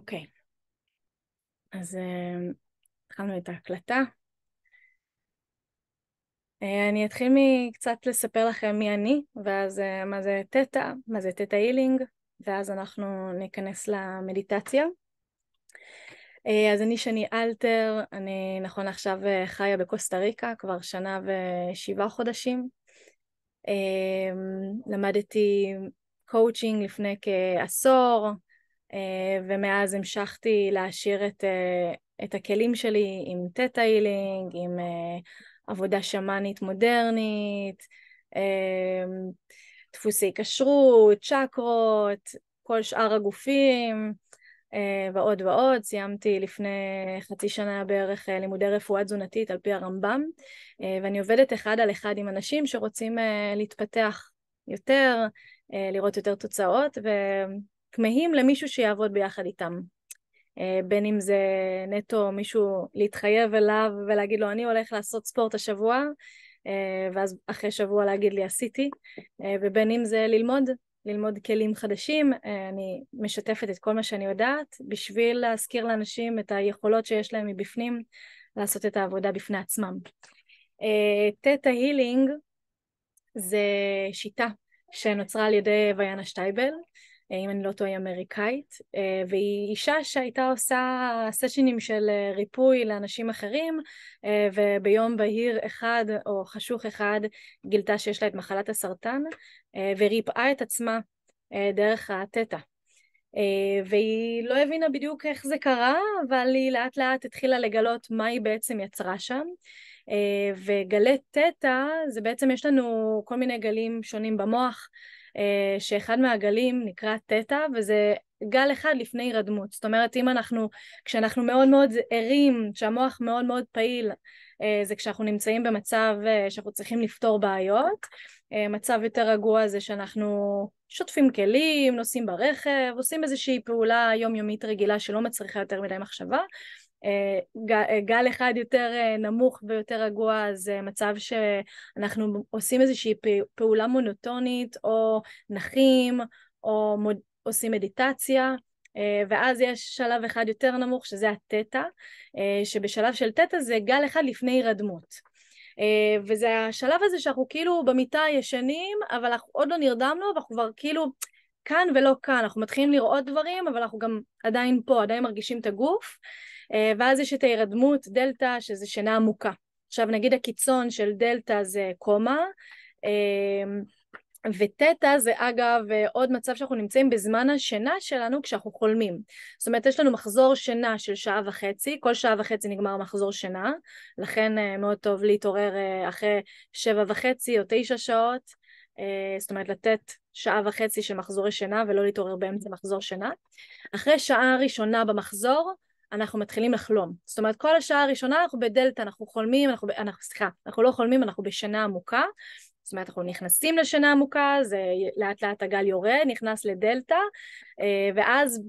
אוקיי, אז התחלנו את ההקלטה. אני אתחיל מקצת לספר לכם מי אני, ואז מה זה תטא, מה זה תטא הילינג, ואז אנחנו ניכנס למדיטציה. אז אני שני אלתר, אני נכון עכשיו חיה בקוסטה ריקה, כבר 1 ו7 חודשים. למדתי קואוצ'ינג לפני כעשור, ומאז המשכתי להשאיר את הכלים שלי עם תטא הילינג, עם עבודה שמאנית מודרנית, דפוסי כשרות, צ'קרות, כל שאר הגופים, ועוד ועוד. סיימתי לפני חצי שנה בערך לימודי רפואה תזונתית על פי הרמב"ם, ואני עובדת 1 על 1 עם אנשים שרוצים להתפתח יותר, לראות יותר תוצאות, וכמהים למישהו שיעבוד ביחד איתם. בין אם זה נטו מישהו להתחייב אליו ולהגיד לו אני הולך לעשות ספורט השבוע, ואז אחרי שבוע להגיד לי עשיתי, ובין אם זה ללמוד כלים חדשים. אני משתפת את כל מה שאני יודעת בשביל להזכיר לאנשים את היכולות שיש להם מבפנים לעשות את העבודה בפני עצמם. תטא הילינג זה שיטה שנוצרה על ידי ויאנה שטייבל, אם אני לא טועה היא אמריקאית, והיא אישה שהייתה עושה סשנים של ריפוי לאנשים אחרים, וביום בהיר אחד או חשוך אחד גילתה שיש לה את מחלת הסרטן, וריפאה את עצמה דרך התטא. והיא לא הבינה בדיוק איך זה קרה, אבל היא לאט לאט התחילה לגלות מה היא בעצם יצרה שם. וגלי תטא זה בעצם, יש לנו כל מיני גלים שונים במוח, שאחד מהגלים נקרא תטא, וזה גל אחד לפני הירדמות. זאת אומרת, כשאנחנו מאוד מאוד ערים, שהמוח מאוד מאוד פעיל, זה כשאנחנו נמצאים במצב שאנחנו צריכים לפתור בעיות. מצב יותר רגוע זה שאנחנו שוטפים כלים, נוסעים ברכב, עושים איזושהי פעולה יומיומית רגילה שלא מצריכה יותר מדי מחשבה. גל אחד יותר נמוך ויותר רגוע זה מצב שאנחנו עושים איזושהי פעולה מונוטונית, או נחים, או עושים מדיטציה, ואז יש שלב אחד יותר נמוך שזה התטא, שבשלב של תטא זה גל אחד לפני הירדמות. וזה השלב הזה שאנחנו כאילו במיטה ישנים, אבל אנחנו עוד לא נרדמנו, ואנחנו כבר כאילו כאן ולא כאן, אנחנו מתחילים לראות דברים, אבל אנחנו גם עדיין פה, עדיין מרגישים את הגוף. ואז יש את ההירדמות, דלתא, שזה שינה עמוקה. עכשיו נגיד הקיצון של דלתא זה קומה, ותטא זה אגב עוד מצב שאנחנו נמצאים בזמן השינה שלנו כשאנחנו חולמים. זאת אומרת, יש לנו מחזור שינה של 1.5 שעות, כל 1.5 שעות נגמר מחזור שינה, לכן מאוד טוב להתעורר אחרי 7.5 או 9 שעות, זאת אומרת לתת 1.5 שעות של מחזורי שינה ולא להתעורר באמצע מחזור שינה. אחרי שעה ראשונה במחזור אנחנו מתחילים לחלום. זאת אומרת, כל השעה הראשונה אנחנו בדלתא, אנחנו חולמים, אנחנו לא חולמים, אנחנו בשינה עמוקה. זאת אומרת, אנחנו נכנסים לשינה עמוקה, זה לאט לאט הגל יורד, נכנס לדלתא, ואז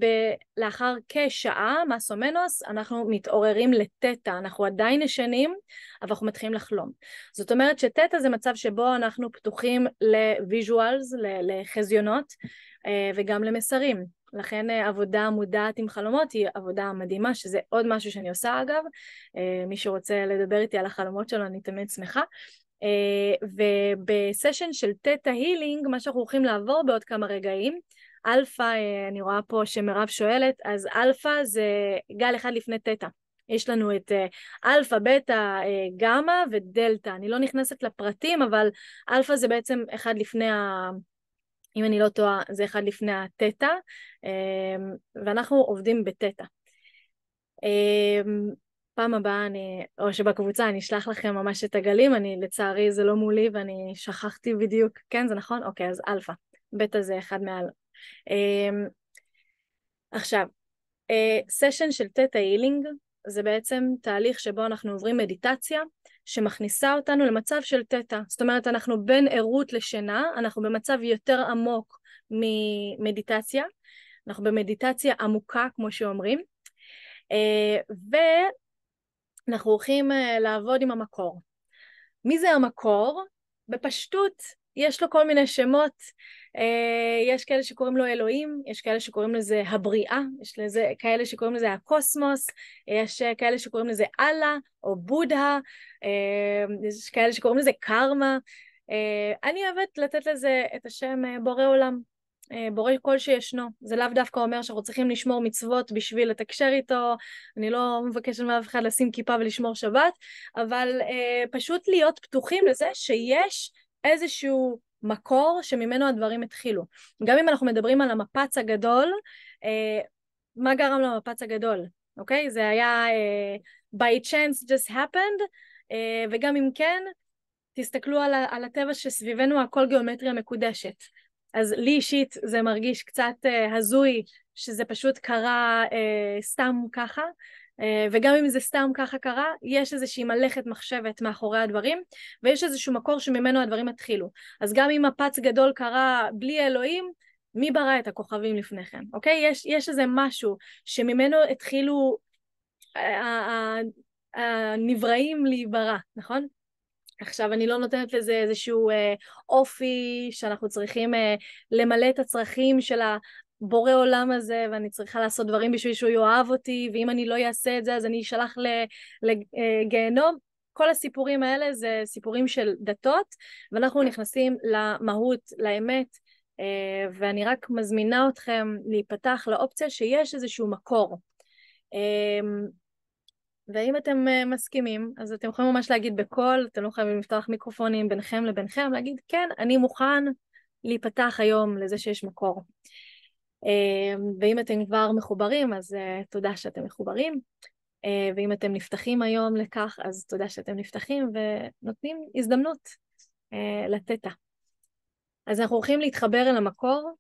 לאחר כשעה, מסומנוס, אנחנו מתעוררים לתטא, אנחנו עדיין ישנים, אבל אנחנו מתחילים לחלום. זאת אומרת שתטא זה מצב שבו אנחנו פתוחים לוויז'ואלס, לחזיונות, וגם למסרים. לכן עבודה מודעת עם חלומות היא עבודה מדהימה, שזה עוד משהו שאני עושה אגב. מי שרוצה לדבר איתי על החלומות שלו, אני תמיד שמחה. ובסשן של תטא הילינג, מה שאנחנו הולכים לעבור בעוד כמה רגעים, אלפא, אני רואה פה שמרב שואלת, אז אלפא זה גל אחד לפני תטא. יש לנו את אלפא, בטא, גמא ודלתא. אני לא נכנסת לפרטים, אבל אלפא זה בעצם אחד לפני אם אני לא טועה, זה אחד לפני התטא, ואנחנו עובדים בתטא. פעם הבאה, או שבקבוצה אני אשלח לכם ממש את הגלים, לצערי זה לא מולי ואני שכחתי בדיוק, כן זה נכון? אוקיי, אז אלפא, בטא זה אחד מעל. עכשיו, סשן של תטא הילינג, זה בעצם תהליך שבו אנחנו עוברים מדיטציה, שמכניסה אותנו למצב של תטא. זאת אומרת, אנחנו בין ערות לשינה, אנחנו במצב יותר עמוק ממדיטציה, אנחנו במדיטציה עמוקה, כמו שאומרים, ואנחנו הולכים לעבוד עם המקור. מי זה המקור? בפשטות, יש לו כל מיני שמות, יש כאלה שקוראים לו אלוהים, יש כאלה שקוראים לזה הבריאה, יש כאלה שקוראים לזה הקוסמוס, יש כאלה שקוראים לזה אללה או בודה, יש כאלה שקוראים לזה קרמה. אני אוהבת לתת לזה את השם בורא עולם, בורא כל שישנו. זה לאו דווקא אומר שאנחנו צריכים לשמור מצוות בשביל לתקשר איתו, אני לא מבקשת מאף אחד לשים כיפה ולשמור שבת, אבל פשוט להיות פתוחים לזה שיש איזשהו מקור שממנו הדברים התחילו. גם אם אנחנו מדברים על המפץ הגדול, מה גרם למפץ הגדול? אוקיי? זה היה by chance just happened, וגם אם כן, תסתכלו על הטבע שסביבנו, הכל גיאומטריה מקודשת. אז לי אישית זה מרגיש קצת הזוי, שזה פשוט קרה סתם ככה, וגם אם זה סתם ככה קרה, יש איזושהי מלאכת מחשבת מאחורי הדברים, ויש איזשהו מקור שממנו הדברים התחילו. אז גם אם מפץ גדול קרה בלי אלוהים, מי ברא את הכוכבים לפני כן, אוקיי? יש איזה משהו שממנו התחילו הנבראים להיברא, נכון? עכשיו, אני לא נותנת לזה איזשהו אופי שאנחנו צריכים למלא את הצרכים של הבורא עולם הזה, ואני צריכה לעשות דברים בשביל שהוא יאהב אותי, ואם אני לא אעשה את זה, אז אני אשלח לגיהנום. כל הסיפורים האלה זה סיפורים של דתות, ואנחנו נכנסים למהות, לאמת, ואני רק מזמינה אתכם להיפתח לאופציה שיש איזשהו מקור. ואם אתם מסכימים, אז אתם יכולים ממש להגיד בקול, אתם לא חייבים לפתוח מיקרופונים ביניכם לבינכם, להגיד כן, אני מוכן להיפתח היום לזה שיש מקור. ואם אתם כבר מחוברים, אז תודה שאתם מחוברים, ואם אתם נפתחים היום לכך, אז תודה שאתם נפתחים ונותנים הזדמנות לתתה. אז אנחנו הולכים להתחבר אל המקור,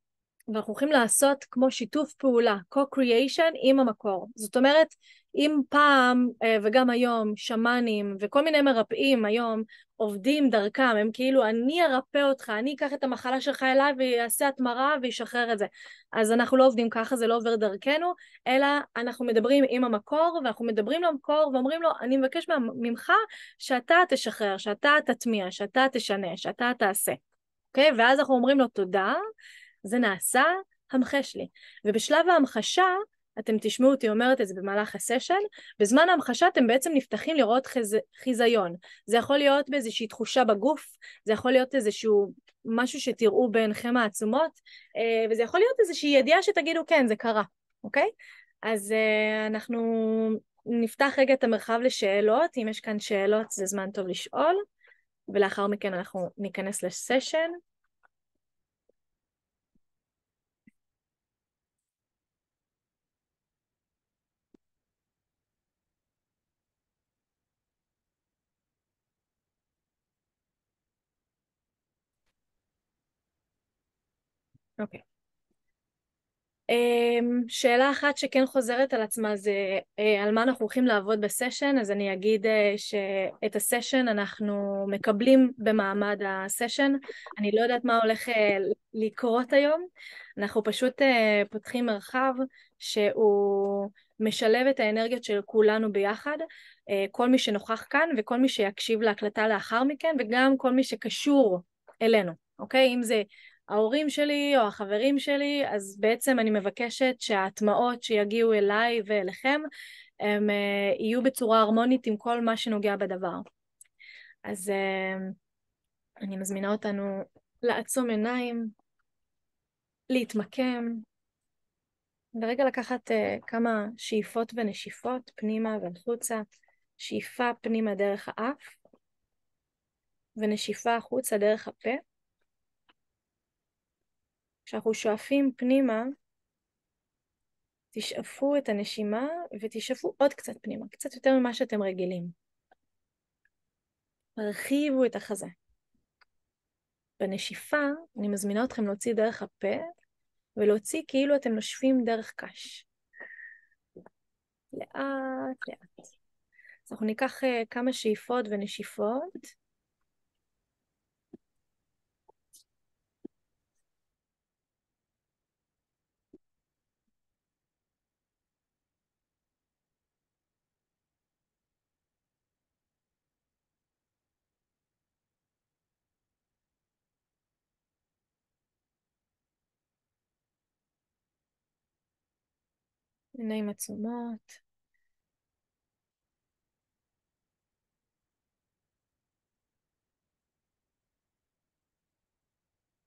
ואנחנו הולכים לעשות כמו שיתוף פעולה, co-creation עם המקור. זאת אומרת, אם פעם וגם היום שמנים וכל מיני מרפאים היום עובדים דרכם, הם כאילו אני ארפא אותך, אני אקח את המחלה שלך אליי ויעשה התמרה וישחרר את זה. אז אנחנו לא עובדים ככה, זה לא עובר דרכנו, אלא אנחנו מדברים עם המקור, ואנחנו מדברים למקור ואומרים לו, אני מבקש ממך שאתה תשחרר, שאתה תטמיע, שאתה תשנה, שאתה תעשה. אוקיי? ואז אנחנו אומרים לו תודה, זה נעשה, המחש לי. ובשלב ההמחשה, אתם תשמעו אותי אומרת את זה במהלך הסשן, בזמן ההמחשה אתם בעצם נפתחים לראות חיזיון. זה יכול להיות באיזושהי תחושה בגוף, זה יכול להיות איזשהו משהו שתראו בעיניכם העצומות, וזה יכול להיות איזושהי ידיעה שתגידו כן, זה קרה, אוקיי? אז אנחנו נפתח רגע את המרחב לשאלות, אם יש כאן שאלות זה זמן טוב לשאול, ולאחר מכן אנחנו ניכנס לסשן. אוקיי. שאלה אחת שכן חוזרת על עצמה זה על מה אנחנו הולכים לעבוד בסשן, אז אני אגיד שאת הסשן אנחנו מקבלים במעמד הסשן, אני לא יודעת מה הולך לקרות היום, אנחנו פשוט פותחים מרחב שהוא משלב את האנרגיות של כולנו ביחד, כל מי שנוכח כאן וכל מי שיקשיב להקלטה לאחר מכן וגם כל מי שקשור אלינו, אוקיי? אם זה ההורים שלי או החברים שלי, אז בעצם אני מבקשת שההטמעות שיגיעו אליי ואליכם, הם יהיו בצורה הרמונית עם כל מה שנוגע בדבר. אז אני מזמינה אותנו לעצום עיניים, להתמקם, ורגע לקחת כמה שאיפות ונשיפות פנימה והחוצה, שאיפה פנימה דרך האף, ונשיפה החוצה דרך הפה. כשאנחנו שואפים פנימה, תשאפו את הנשימה ותשאפו עוד קצת פנימה, קצת יותר ממה שאתם רגילים. הרחיבו את החזה. בנשיפה אני מזמינה אתכם להוציא דרך הפה, ולהוציא כאילו אתם נושפים דרך קש. לאט לאט. אז אנחנו ניקח כמה שאיפות ונשיפות. עיניים עצומות.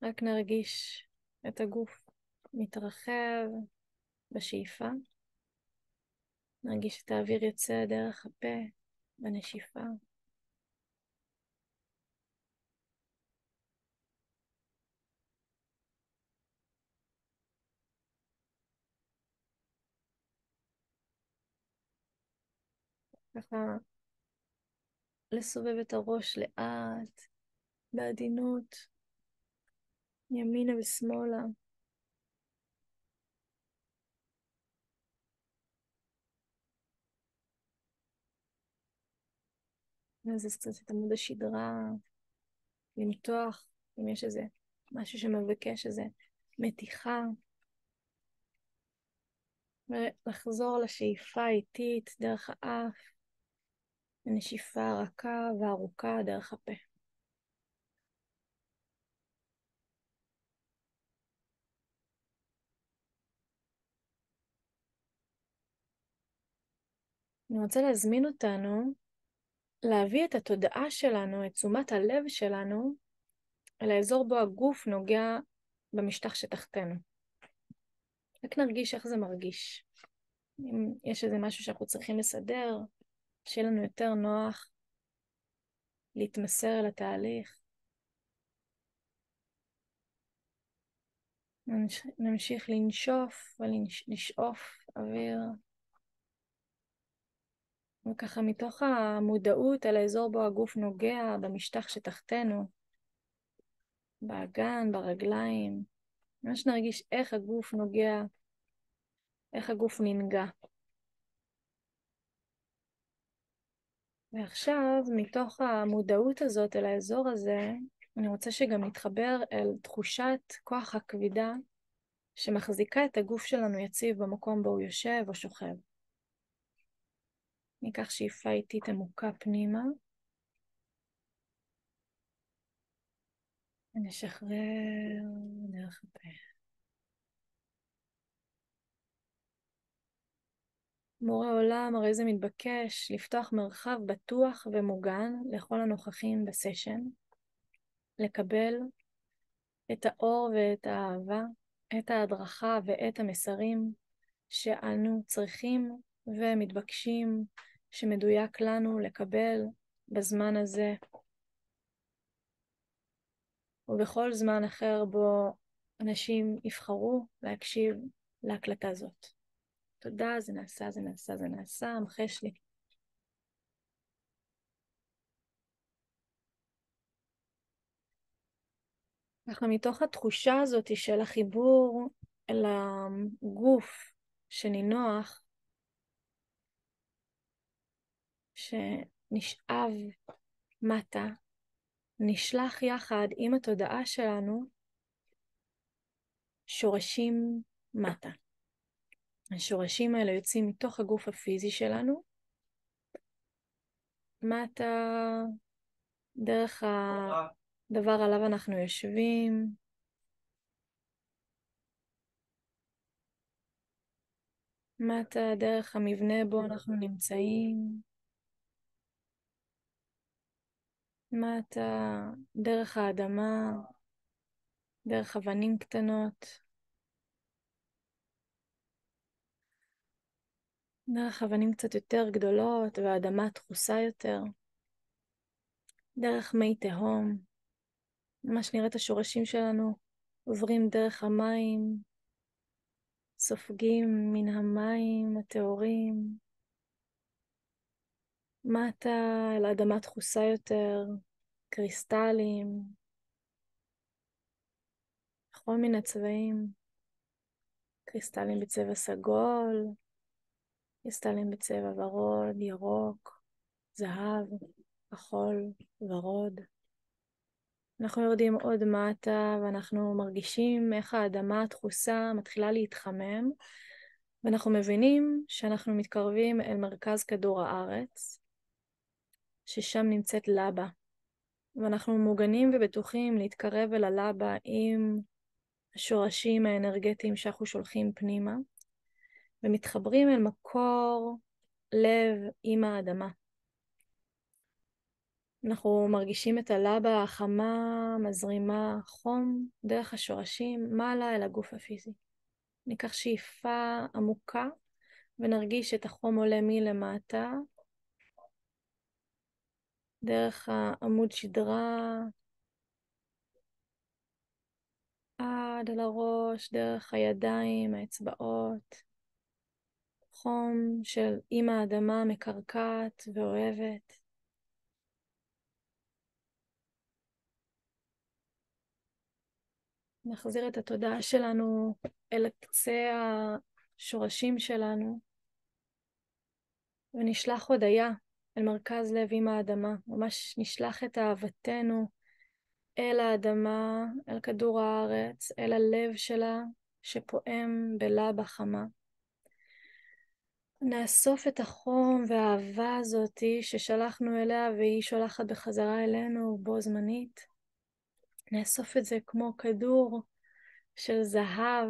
רק נרגיש את הגוף מתרחב בשאיפה. נרגיש את האוויר יוצא דרך הפה בנשיפה. ככה לסובב את הראש לאט, בעדינות, ימינה ושמאלה. נזיז קצת את עמוד השדרה, למתוח, אם יש איזה משהו שמבקש איזה מתיחה. ולחזור לשאיפה איטית דרך האף, ונשיפה רכה וארוכה דרך הפה. אני רוצה להזמין אותנו להביא את התודעה שלנו, את תשומת הלב שלנו, אל האזור בו הגוף נוגע במשטח שתחתנו. רק נרגיש איך זה מרגיש. אם יש איזה משהו שאנחנו צריכים לסדר, שיהיה לנו יותר נוח להתמסר לתהליך. נמשיך לנשוף ולשאוף אוויר. וככה מתוך המודעות על האזור בו הגוף נוגע במשטח שתחתנו, באגן, ברגליים, ממש נרגיש איך הגוף נוגע, איך הגוף ננגע. ועכשיו, מתוך המודעות הזאת אל האזור הזה, אני רוצה שגם נתחבר אל תחושת כוח הכבידה שמחזיקה את הגוף שלנו יציב במקום בו הוא יושב או שוכב. ניקח שאיפה איטית עמוקה פנימה, ונשחרר דרך הפה. מורה עולם, הרי זה מתבקש לפתוח מרחב בטוח ומוגן לכל הנוכחים בסשן, לקבל את האור ואת האהבה, את ההדרכה ואת המסרים שאנו צריכים ומתבקשים, שמדויק לנו לקבל בזמן הזה ובכל זמן אחר בו אנשים יבחרו להקשיב להקלטה זאת. תודה, זה נעשה, זה נעשה, זה נעשה, מחש לי. ככה מתוך התחושה הזאת של החיבור אל הגוף שנינוח, שנשאב מטה, נשלח יחד עם התודעה שלנו שורשים מטה. השורשים האלה יוצאים מתוך הגוף הפיזי שלנו, מטה דרך הדבר עליו אנחנו יושבים, מטה דרך המבנה בו אנחנו נמצאים, מטה דרך האדמה, דרך אבנים קטנות, דרך אבנים קצת יותר גדולות והאדמה תחוסה יותר, דרך מי תהום, ממש נראה את השורשים שלנו עוברים דרך המים, סופגים מן המים הטהורים, מטה אל האדמה תחוסה יותר, קריסטלים, בכל מיני צבעים, קריסטלים בצבע סגול, קריסטלים בצבע ורוד, ירוק, זהב, כחול, ורוד. אנחנו יורדים עוד מטה ואנחנו מרגישים איך האדמה התחוסה מתחילה להתחמם, ואנחנו מבינים שאנחנו מתקרבים אל מרכז כדור הארץ, ששם נמצאת לבה, ואנחנו מוגנים ובטוחים להתקרב אל הלבה עם השורשים האנרגטיים שאנחנו שולחים פנימה, ומתחברים אל מקור לב עם האדמה. אנחנו מרגישים את הלבה החמה, מזרימה חום דרך השורשים מעלה אל הגוף הפיזי. ניקח שאיפה עמוקה ונרגיש את החום עולה מלמטה, דרך העמוד שדרה, עד אל הראש, דרך הידיים, האצבעות. חום של אמא האדמה מקרקעת ואוהבת. נחזיר את התודעה שלנו אל קצה השורשים שלנו, ונשלח הודיה אל מרכז לב אמא האדמה. ממש נשלח את אהבתנו אל האדמה, אל כדור הארץ, אל הלב שלה שפועם בלבה חמה. נאסוף את החום והאהבה הזאת ששלחנו אליה והיא שולחת בחזרה אלינו בו זמנית. נאסוף את זה כמו כדור של זהב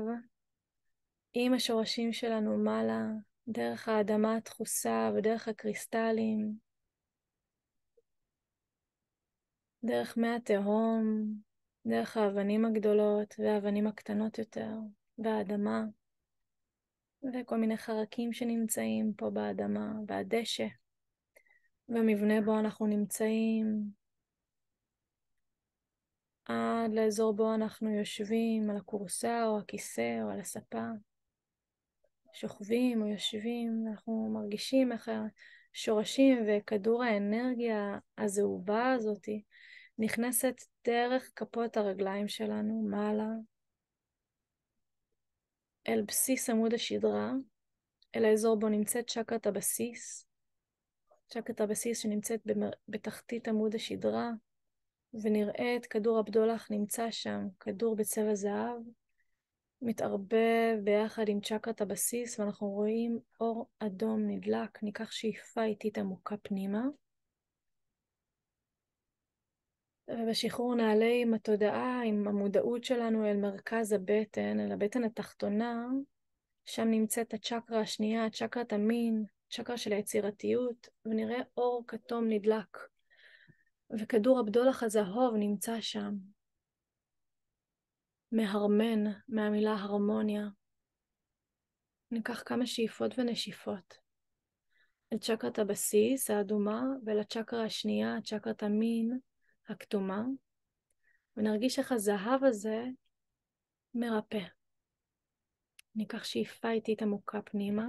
עם השורשים שלנו מעלה, דרך האדמה התחוסה ודרך הקריסטלים, דרך מי התהום, דרך האבנים הגדולות והאבנים הקטנות יותר, והאדמה, וכל מיני חרקים שנמצאים פה באדמה, והדשא, והמבנה בו אנחנו נמצאים, עד לאזור בו אנחנו יושבים, על הכורסה או הכיסא או על הספה. שוכבים או יושבים, אנחנו מרגישים איך השורשים וכדור האנרגיה הזהובה הזאת נכנסת דרך כפות הרגליים שלנו מעלה, אל בסיס עמוד השדרה, אל האזור בו נמצאת צ'קרת הבסיס, צ'קרת הבסיס שנמצאת בתחתית עמוד השדרה, ונראה את כדור הבדולח נמצא שם, כדור בצבע זהב, מתערבב ביחד עם צ'קרת הבסיס, ואנחנו רואים אור אדום נדלק. ניקח שאיפה איטית עמוקה פנימה, ובשחרור נעלה עם התודעה, עם המודעות שלנו אל מרכז הבטן, אל הבטן התחתונה, שם נמצאת הצ'קרה השנייה, צ'קרת המין, צ'קרה של היצירתיות, ונראה אור כתום נדלק, וכדור הבדולח הזהוב נמצא שם, מהרמן, מהמילה הרמוניה. ניקח כמה שאיפות ונשיפות אל צ'קרת הבסיס האדומה ואל הצ'קרה השנייה, צ'קרת המין הכתומה, ונרגיש איך הזהב הזה מרפא. ניקח שאיפה איטית עמוקה פנימה,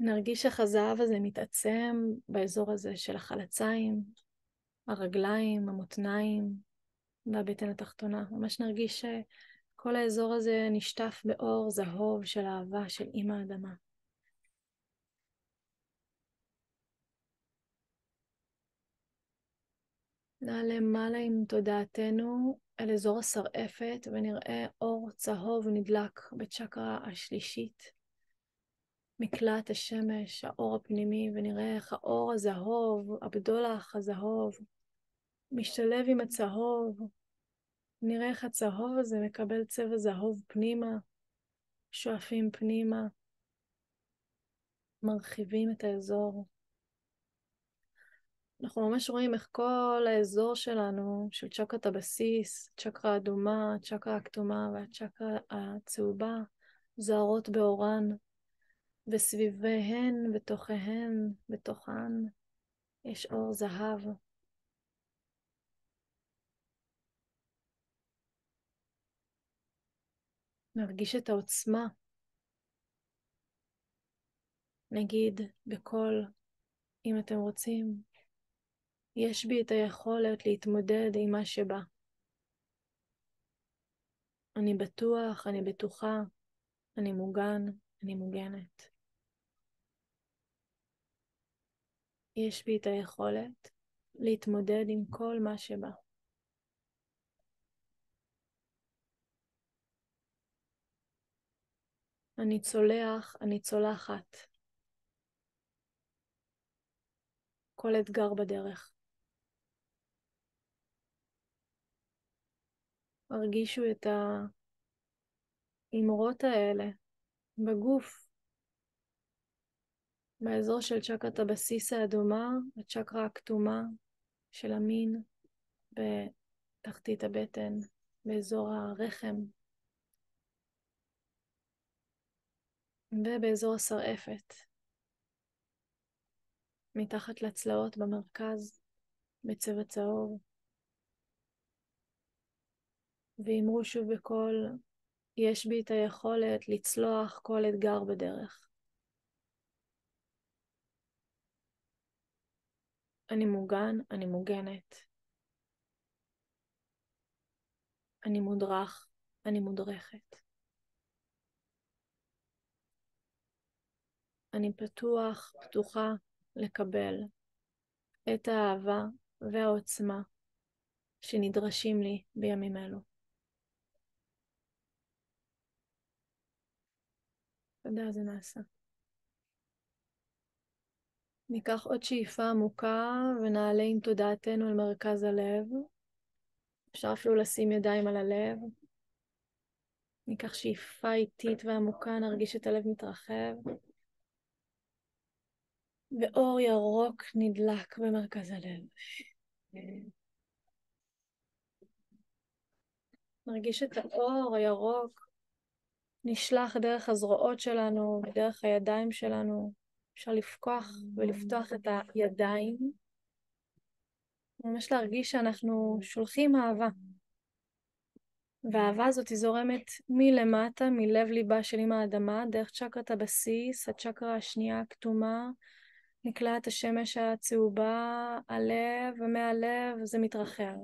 נרגיש איך הזהב הזה מתעצם באזור הזה של החלציים, הרגליים, המותניים והבטן התחתונה. ממש נרגיש שכל האזור הזה נשטף באור זהוב של אהבה של אמא האדמה. נעלה מעלה עם תודעתנו אל אזור השרעפת ונראה אור צהוב נדלק בצ'קרה השלישית, מקלט השמש, האור הפנימי, ונראה איך האור הזהוב, הבדולח הזהוב, משתלב עם הצהוב. נראה איך הצהוב הזה מקבל צבע זהוב פנימה, שואפים פנימה, מרחיבים את האזור. אנחנו ממש רואים איך כל האזור שלנו, של צ'קרת הבסיס, צ'קרה האדומה, צ'קרה הכתומה והצ'קרה הצהובה, זוהרות באורן, וסביביהן ותוכיהן, בתוכן, יש אור זהב. נרגיש את העוצמה. נגיד בקול, אם אתם רוצים, יש בי את היכולת להתמודד עם מה שבא. אני בטוח, אני בטוחה, אני מוגן, אני מוגנת. יש בי את היכולת להתמודד עם כל מה שבא. אני צולח, אני צולחת. כל אתגר בדרך. הרגישו את האמרות האלה בגוף, באזור של צ'קרת הבסיס האדומה, הצ'קרה הכתומה של המין, בתחתית הבטן, באזור הרחם, ובאזור השרעפת, מתחת לצלעות במרכז, בצבע צהוב. ואמרו שוב בקול, יש בי את היכולת לצלוח כל אתגר בדרך. אני מוגן, אני מוגנת. אני מודרך, אני מודרכת. אני פתוח, פתוחה לקבל את האהבה והעוצמה שנדרשים לי בימים אלו. תודה, זה נעשה. ניקח עוד שאיפה עמוקה ונעלה עם תודעתנו אל מרכז הלב. אפשר אפילו לשים ידיים על הלב. ניקח שאיפה איטית ועמוקה, נרגיש את הלב מתרחב. ואור ירוק נדלק במרכז הלב. נרגיש את האור הירוק נשלח דרך הזרועות שלנו, דרך הידיים שלנו. אפשר לפקוח ולפתוח את הידיים. ממש להרגיש שאנחנו שולחים אהבה. והאהבה הזאת היא זורמת מלמטה, מלב ליבה של אמא האדמה, דרך צ'קרת הבסיס, הצ'קרה השנייה הכתומה, נקלעת השמש הצהובה, הלב, ומהלב זה מתרחב.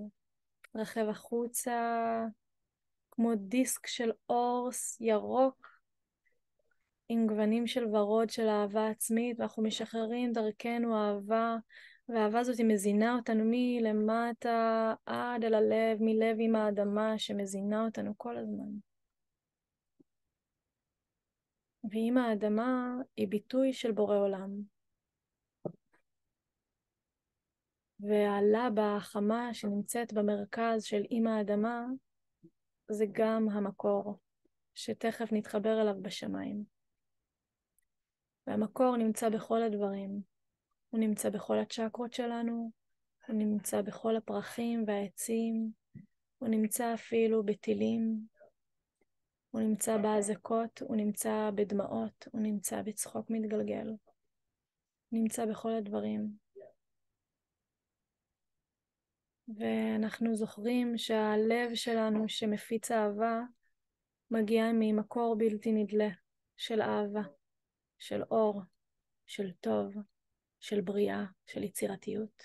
מתרחב החוצה, כמו דיסק של אור ירוק, עם גוונים של ורוד של אהבה עצמית, ואנחנו משחררים דרכנו אהבה, והאהבה הזאת היא מזינה אותנו מלמטה עד אל הלב, מלב עם האדמה שמזינה אותנו כל הזמן. ועם האדמה היא ביטוי של בורא עולם. והלבה החמה שנמצאת במרכז של עם האדמה, זה גם המקור, שתכף נתחבר אליו בשמיים. והמקור נמצא בכל הדברים. הוא נמצא בכל הצ'קרות שלנו, הוא נמצא בכל הפרחים והעצים, הוא נמצא אפילו בטילים, הוא נמצא באזעקות, הוא נמצא בדמעות, הוא נמצא בצחוק מתגלגל. הוא נמצא בכל הדברים. ואנחנו זוכרים שהלב שלנו שמפיץ אהבה, מגיע ממקור בלתי נדלה של אהבה, של אור, של טוב, של בריאה, של יצירתיות.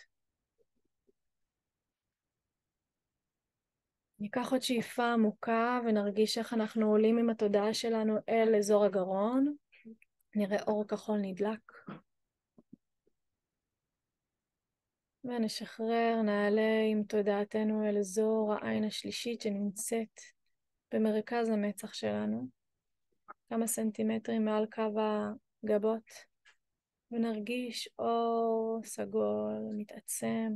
ניקח עוד שאיפה עמוקה ונרגיש איך אנחנו עולים עם התודעה שלנו אל אזור הגרון. נראה אור כחול נדלק. ונשחרר, נעלה עם תודעתנו אל אזור העין השלישית שנמצאת במרכז המצח שלנו. כמה סנטימטרים מעל קו הגבות. ונרגיש אור סגול, מתעצם.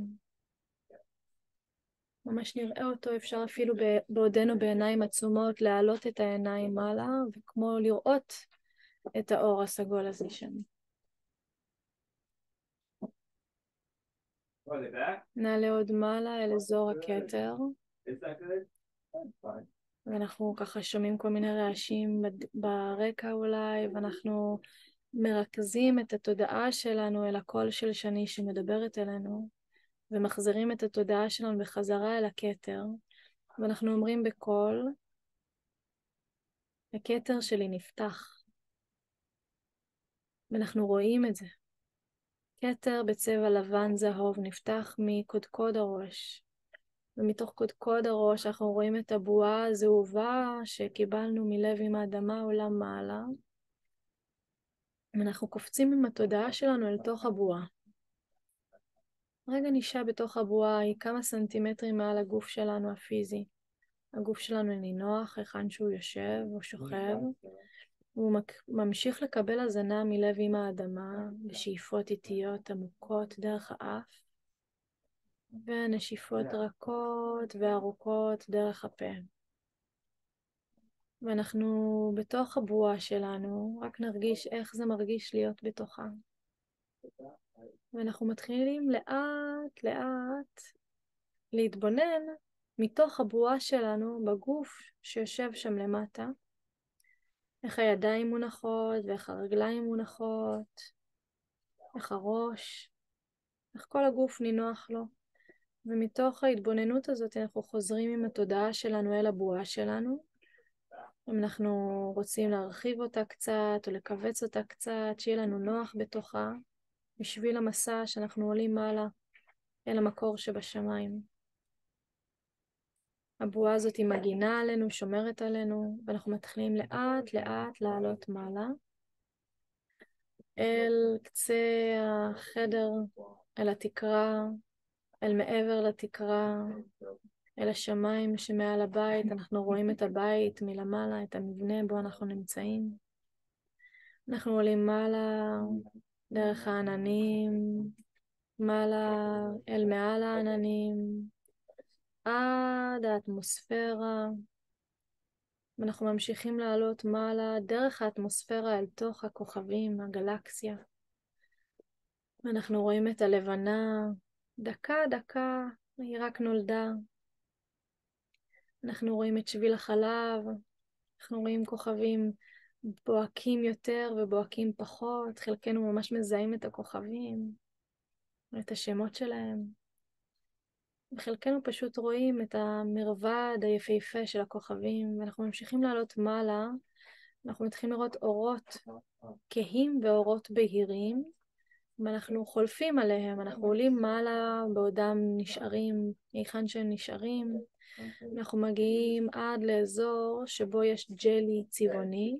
ממש נראה אותו, אפשר אפילו בעודנו בעיניים עצומות להעלות את העיניים מעלה, וכמו לראות את האור הסגול הזה שם. נעלה עוד מעלה אל אזור הכתר. ואנחנו ככה שומעים כל מיני רעשים ברקע אולי, ואנחנו מרכזים את התודעה שלנו אל הקול של שני שמדברת אלינו, ומחזירים את התודעה שלנו בחזרה אל הכתר, ואנחנו אומרים בקול, הכתר שלי נפתח. ואנחנו רואים את זה. כתר בצבע לבן זהוב נפתח מקודקוד הראש. ומתוך קודקוד הראש אנחנו רואים את הבועה הזהובה שקיבלנו מלב עם האדמה עולם מעלה. ואנחנו קופצים עם התודעה שלנו אל תוך הבועה. רגע נשאר בתוך הבועה היא כמה סנטימטרים מעל הגוף שלנו הפיזי. הגוף שלנו נינוח, היכן שהוא יושב או שוכב. הוא ממשיך לקבל הזנה מלב עם האדמה, בשאיפות איטיות עמוקות דרך האף, ונשיפות רכות וארוכות דרך הפה. ואנחנו בתוך הבועה שלנו, רק נרגיש איך זה מרגיש להיות בתוכה. ואנחנו מתחילים לאט לאט להתבונן מתוך הבועה שלנו בגוף שיושב שם למטה. איך הידיים מונחות ואיך הרגליים מונחות, איך הראש, איך כל הגוף נינוח לו. ומתוך ההתבוננות הזאת אנחנו חוזרים עם התודעה שלנו אל הבועה שלנו. אם אנחנו רוצים להרחיב אותה קצת או לקבץ אותה קצת, שיהיה לנו נוח בתוכה, בשביל המסע שאנחנו עולים מעלה אל המקור שבשמיים. הבועה הזאת היא מגינה עלינו, שומרת עלינו, ואנחנו מתחילים לאט לאט לעלות מעלה אל קצה החדר, אל התקרה, אל מעבר לתקרה, אל השמיים שמעל הבית. אנחנו רואים את הבית מלמעלה, את המבנה בו אנחנו נמצאים. אנחנו עולים מעלה דרך העננים, מעלה אל מעל העננים, עד האטמוספירה, ואנחנו ממשיכים לעלות מעלה דרך האטמוספירה אל תוך הכוכבים, הגלקסיה. ואנחנו רואים את הלבנה, דקה, היא רק נולדה. אנחנו רואים את שביל החלב, אנחנו רואים כוכבים בוהקים יותר ובוהקים פחות, חלקנו ממש מזהים את הכוכבים, את השמות שלהם. וחלקנו פשוט רואים את המרבד היפהפה של הכוכבים, ואנחנו ממשיכים לעלות מעלה, אנחנו מתחילים לראות אורות כהים ואורות בהירים, ואנחנו חולפים עליהם, אנחנו עולים מעלה בעודם נשארים, היכן שהם נשארים, אנחנו מגיעים עד לאזור שבו יש ג'לי צבעוני,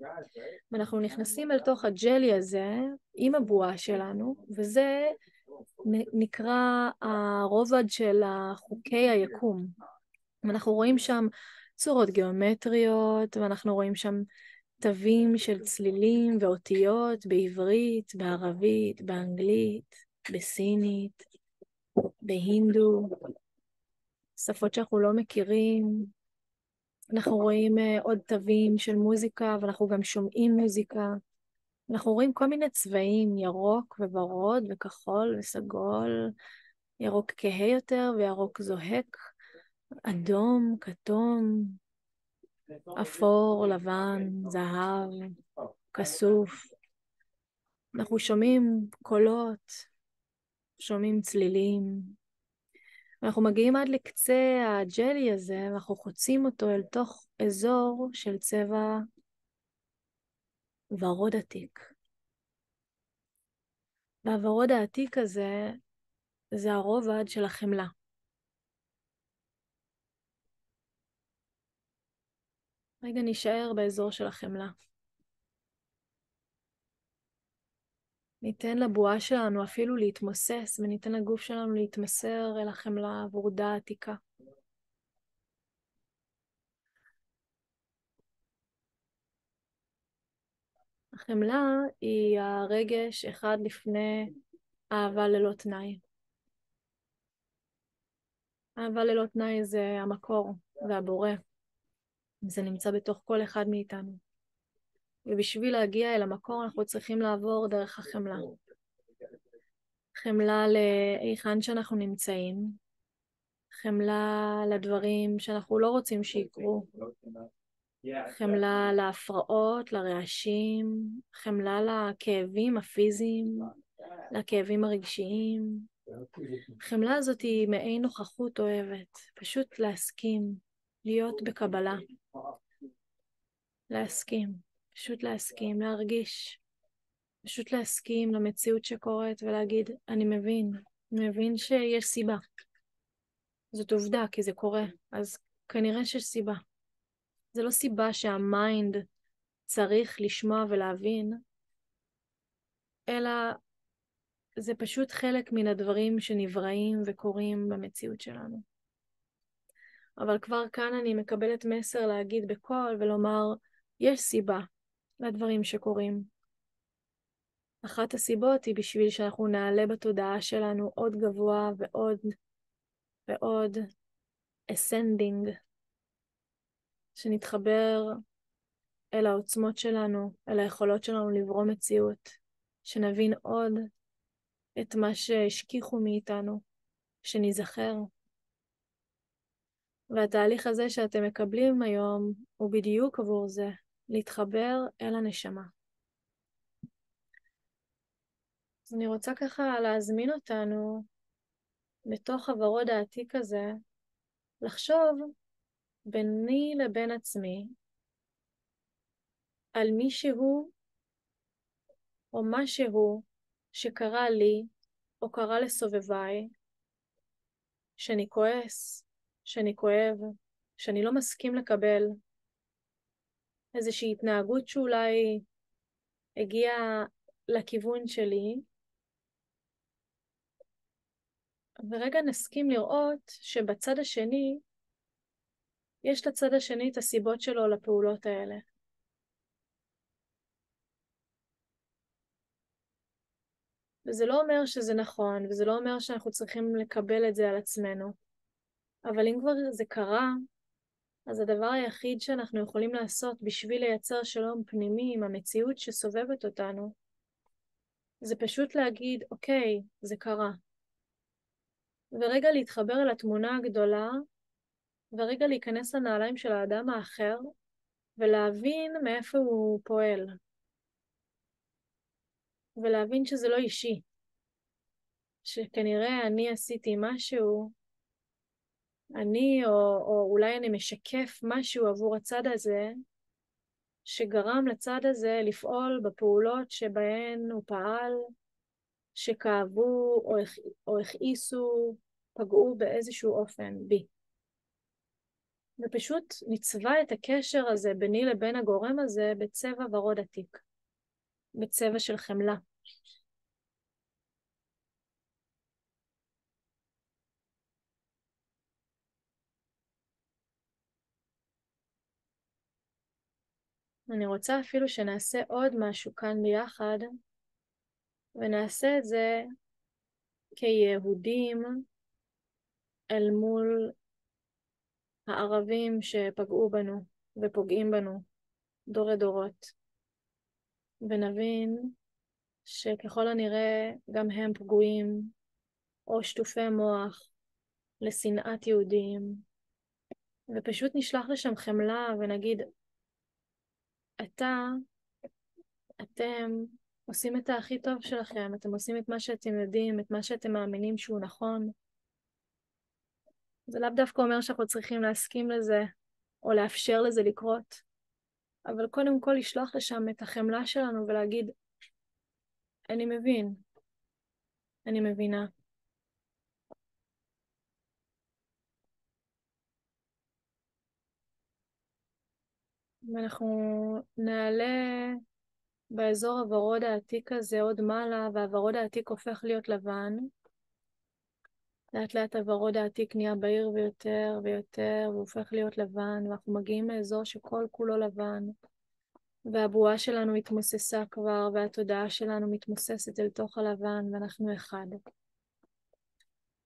ואנחנו נכנסים אל תוך הג'לי הזה עם הבועה שלנו, וזה נקרא הרובד של חוקי היקום. ואנחנו רואים שם צורות גיאומטריות, ואנחנו רואים שם תווים של צלילים ואותיות בעברית, בערבית, באנגלית, בסינית, בהינדו, שפות שאנחנו לא מכירים. אנחנו רואים עוד תווים של מוזיקה, ואנחנו גם שומעים מוזיקה. אנחנו רואים כל מיני צבעים, ירוק וורוד וכחול וסגול, ירוק כהה יותר וירוק זוהק, אדום, כתום, אפור, לבן, זהב, כסוף. אנחנו שומעים קולות, שומעים צלילים. אנחנו מגיעים עד לקצה הג'לי הזה, ואנחנו חוצים אותו אל תוך אזור של צבע ורוד עתיק. והוורוד העתיק הזה, זה הרובד של החמלה. רגע נשאר באזור של החמלה. ניתן לבועה שלנו אפילו להתמוסס, וניתן לגוף שלנו להתמסר אל החמלה הוורודה העתיקה. החמלה היא הרגש אחד לפני אהבה ללא תנאי. אהבה ללא תנאי זה המקור והבורא. זה נמצא בתוך כל אחד מאיתנו. ובשביל להגיע אל המקור אנחנו צריכים לעבור דרך החמלה. חמלה להיכן שאנחנו נמצאים. חמלה לדברים שאנחנו לא רוצים שיקרו. חמלה להפרעות, לרעשים. חמלה לכאבים הפיזיים, לכאבים הרגשיים. חמלה הזאת היא מעין נוכחות אוהבת. פשוט להסכים, להיות בקבלה. להסכים, פשוט להסכים, להרגיש. פשוט להסכים למציאות שקורית ולהגיד, אני מבין שיש סיבה. זאת עובדה, כי זה קורה, אז כנראה שיש סיבה. זה לא סיבה שהמיינד צריך לשמוע ולהבין, אלא זה פשוט חלק מן הדברים שנבראים וקורים במציאות שלנו. אבל כבר כאן אני מקבלת מסר להגיד בקול ולומר, יש סיבה לדברים שקורים. אחת הסיבות היא בשביל שאנחנו נעלה בתודעה שלנו עוד גבוה ועוד ועוד ascending, שנתחבר אל העוצמות שלנו, אל היכולות שלנו לברוא מציאות, שנבין עוד את מה שהשכיחו מאיתנו, שניזכר. והתהליך הזה שאתם מקבלים היום הוא בדיוק עבור זה, להתחבר אל הנשמה. אז אני רוצה ככה להזמין אותנו בתוך הוורוד העתיק הזה, לחשוב ביני לבין עצמי על מישהו או משהו שקרה לי או קרה לסובביי, שאני כועס, שאני כואב, שאני לא מסכים לקבל, איזושהי התנהגות שאולי הגיעה לכיוון שלי, ורגע נסכים לראות שבצד השני, יש לצד השני את הסיבות שלו לפעולות האלה. וזה לא אומר שזה נכון, וזה לא אומר שאנחנו צריכים לקבל את זה על עצמנו. אבל אם כבר זה קרה, אז הדבר היחיד שאנחנו יכולים לעשות בשביל לייצר שלום פנימי עם המציאות שסובבת אותנו, זה פשוט להגיד, אוקיי, זה קרה. ורגע להתחבר אל התמונה הגדולה, ורגע להיכנס לנעליים של האדם האחר, ולהבין מאיפה הוא פועל. ולהבין שזה לא אישי. שכנראה אני עשיתי משהו, או אולי אני משקף משהו עבור הצד הזה, שגרם לצד הזה לפעול בפעולות שבהן הוא פעל, שכאבו או הכעיסו, פגעו באיזשהו אופן בי. ופשוט נצבע את הקשר הזה ביני לבין הגורם הזה בצבע ורוד עתיק, בצבע של חמלה. אני רוצה אפילו שנעשה עוד משהו כאן ביחד, ונעשה את זה כיהודים אל מול הערבים שפגעו בנו ופוגעים בנו דורי דורות. ונבין שככל הנראה גם הם פגועים או שטופי מוח לשנאת יהודים, ופשוט נשלח לשם חמלה ונגיד, אתם עושים את הכי טוב שלכם, אתם עושים את מה שאתם יודעים, את מה שאתם מאמינים שהוא נכון. זה לאו דווקא אומר שאנחנו צריכים להסכים לזה, או לאפשר לזה לקרות, אבל קודם כל לשלוח לשם את החמלה שלנו ולהגיד, אני מבין, אני מבינה. ואנחנו נעלה באזור הוורוד העתיק הזה עוד מעלה, והוורוד העתיק הופך להיות לבן. לאט לאט הוורוד העתיק נהיה בהיר ויותר ויותר, והופך להיות לבן, ואנחנו מגיעים לאזור שכל כולו לבן, והבועה שלנו התמוססה כבר, והתודעה שלנו מתמוססת אל תוך הלבן, ואנחנו אחד.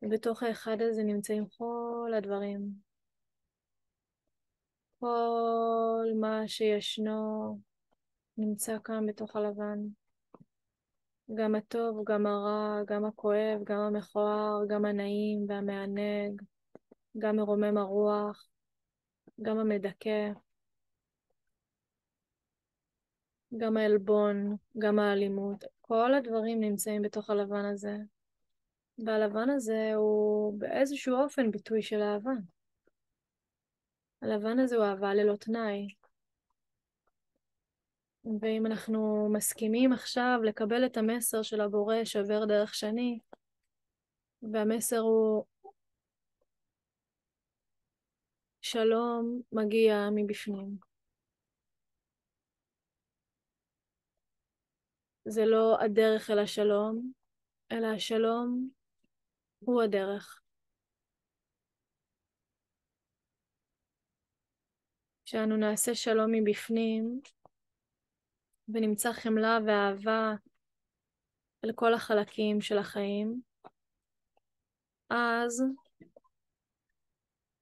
ובתוך האחד הזה נמצאים כל הדברים. כל מה שישנו נמצא כאן בתוך הלבן. גם הטוב, גם הרע, גם הכואב, גם המכוער, גם הנעים והמענג, גם מרומם הרוח, גם המדכא, גם העלבון, גם האלימות. כל הדברים נמצאים בתוך הלבן הזה. והלבן הזה הוא באיזשהו אופן ביטוי של אהבה. הלבן הזה הוא אהבה ללא תנאי. ואם אנחנו מסכימים עכשיו לקבל את המסר של הבורא שעובר דרך שני, והמסר הוא שלום מגיע מבפנים. זה לא הדרך אל השלום, אלא השלום הוא הדרך. כשאנו נעשה שלום מבפנים, ונמצא חמלה ואהבה על כל החלקים של החיים, אז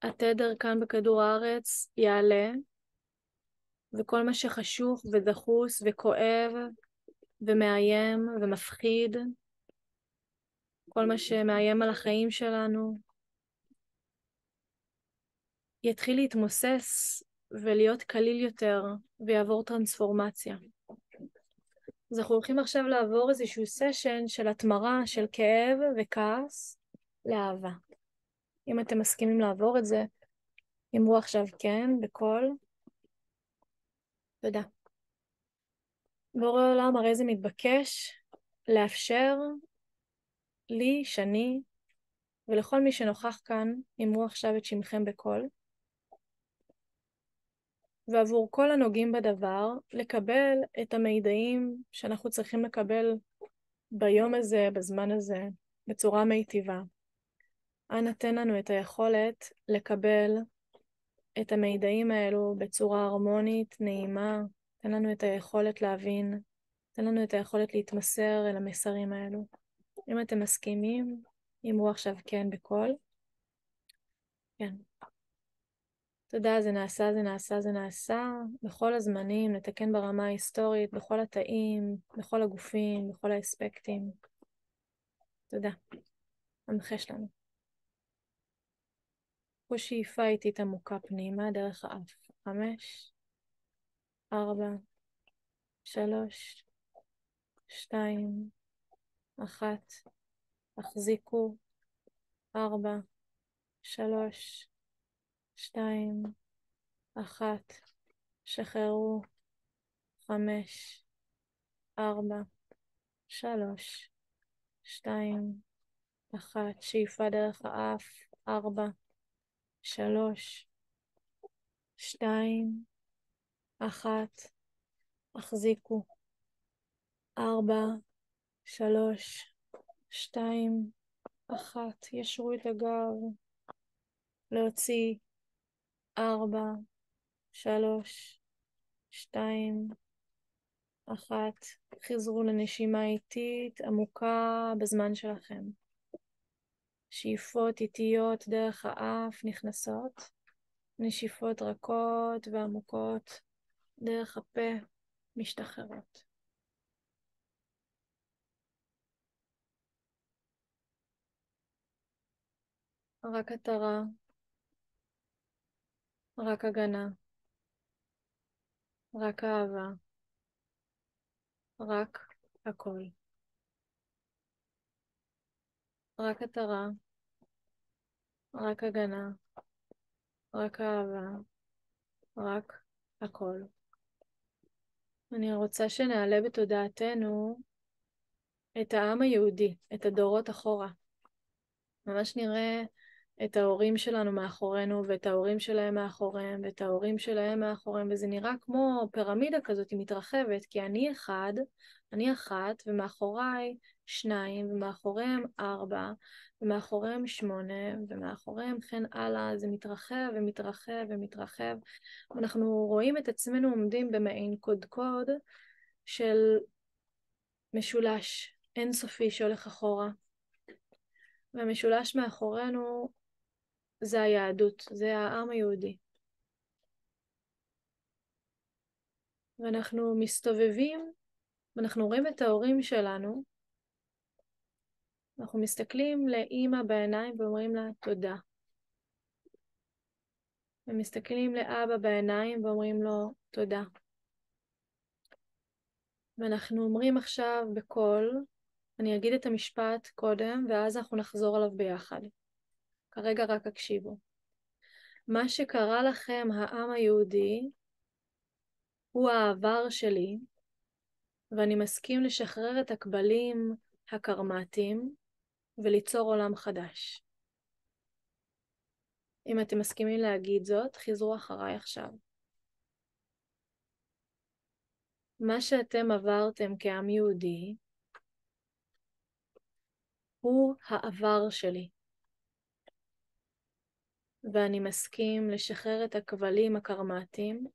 התדר כאן בכדור הארץ יעלה, וכל מה שחשוך ודחוס וכואב ומאיים ומפחיד, כל מה שמאיים על החיים שלנו, יתחיל להתמוסס ולהיות קליל יותר ויעבור טרנספורמציה. אז אנחנו הולכים עכשיו לעבור איזשהו סשן של התמרה של כאב וכעס לאהבה. אם אתם מסכימים לעבור את זה, אמרו עכשיו כן, בקול. תודה. בורא עולם, הרי זה מתבקש לאפשר לי, שני, ולכל מי שנוכח כאן, אמרו עכשיו את שמכם בקול. ועבור כל הנוגעים בדבר, לקבל את המידעים שאנחנו צריכים לקבל ביום הזה, בזמן הזה, בצורה מיטיבה. אנא תן לנו את היכולת לקבל את המידעים האלו בצורה הרמונית, נעימה. תן לנו את היכולת להבין, תן לנו את היכולת להתמסר אל המסרים האלו. אם אתם מסכימים, אמרו עכשיו כן בקול. כן. תודה, זה נעשה, זה נעשה, זה נעשה. בכל הזמנים, נתקן ברמה ההיסטורית, בכל התאים, בכל הגופים, בכל האספקטים. תודה. המחש לנו. פה שאיפה איטית עמוקה פנימה דרך האף. 5, 4, 3, 2, 1. החזיקו. 4, 3, 2, 1. שחררו. 5, 4, 3, 2, 1. שאיפה דרך האף. 4, 3, 2, 1. החזיקו. 4, 3, 2, 1. ישרו את הגב. להוציא. 4, 3, 2, 1. חזרו לנשימה איטית, עמוקה בזמן שלכם. שאיפות איטיות דרך האף נכנסות. נשיפות רכות ועמוקות דרך הפה משתחררות. רק התרה, רק הגנה, רק אהבה, רק הכל. רק התרה, רק הגנה, רק אהבה, רק הכל. אני רוצה שנעלה בתודעתנו את העם היהודי, את הדורות אחורה. ממש נראה את ההורים שלנו מאחורינו, ואת ההורים שלהם מאחוריהם, ואת ההורים שלהם מאחוריהם, וזה נראה כמו פירמידה כזאת, היא מתרחבת, כי אני אחד, אני אחת, ומאחוריי 2, ומאחוריהם 4, ומאחוריהם 8, ומאחוריהם כן הלאה, זה מתרחב ומתרחב ומתרחב, ואנחנו רואים את עצמנו עומדים במעין קודקוד של משולש אינסופי שהולך אחורה, והמשולש מאחורינו זה היהדות, זה העם היהודי. ואנחנו מסתובבים, ואנחנו רואים את ההורים שלנו, אנחנו מסתכלים לאמא בעיניים ואומרים לה תודה. ומסתכלים לאבא בעיניים ואומרים לו תודה. ואנחנו אומרים עכשיו בקול, אני אגיד את המשפט קודם, ואז אנחנו נחזור עליו ביחד. כרגע רק הקשיבו. מה שקרה לכם, העם היהודי, הוא העבר שלי, ואני מסכים לשחרר את הכבלים הקרמטיים וליצור עולם חדש. אם אתם מסכימים להגיד זאת, חזרו אחריי עכשיו. מה שאתם עברתם כעם יהודי הוא העבר שלי. ואני מסכים לשחרר את הכבלים הקרמטיים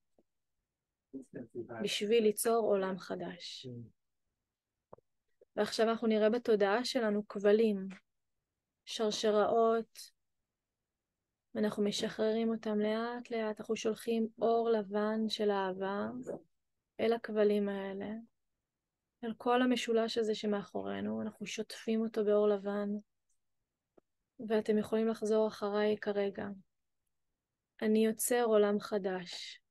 בשביל ליצור עולם חדש. ועכשיו אנחנו נראה בתודעה שלנו כבלים, שרשראות, ואנחנו משחררים אותם לאט לאט, אנחנו שולחים אור לבן של אהבה אל הכבלים האלה, אל כל המשולש הזה שמאחורינו, אנחנו שוטפים אותו באור לבן, ואתם יכולים לחזור אחריי כרגע. אני יוצר עולם חדש.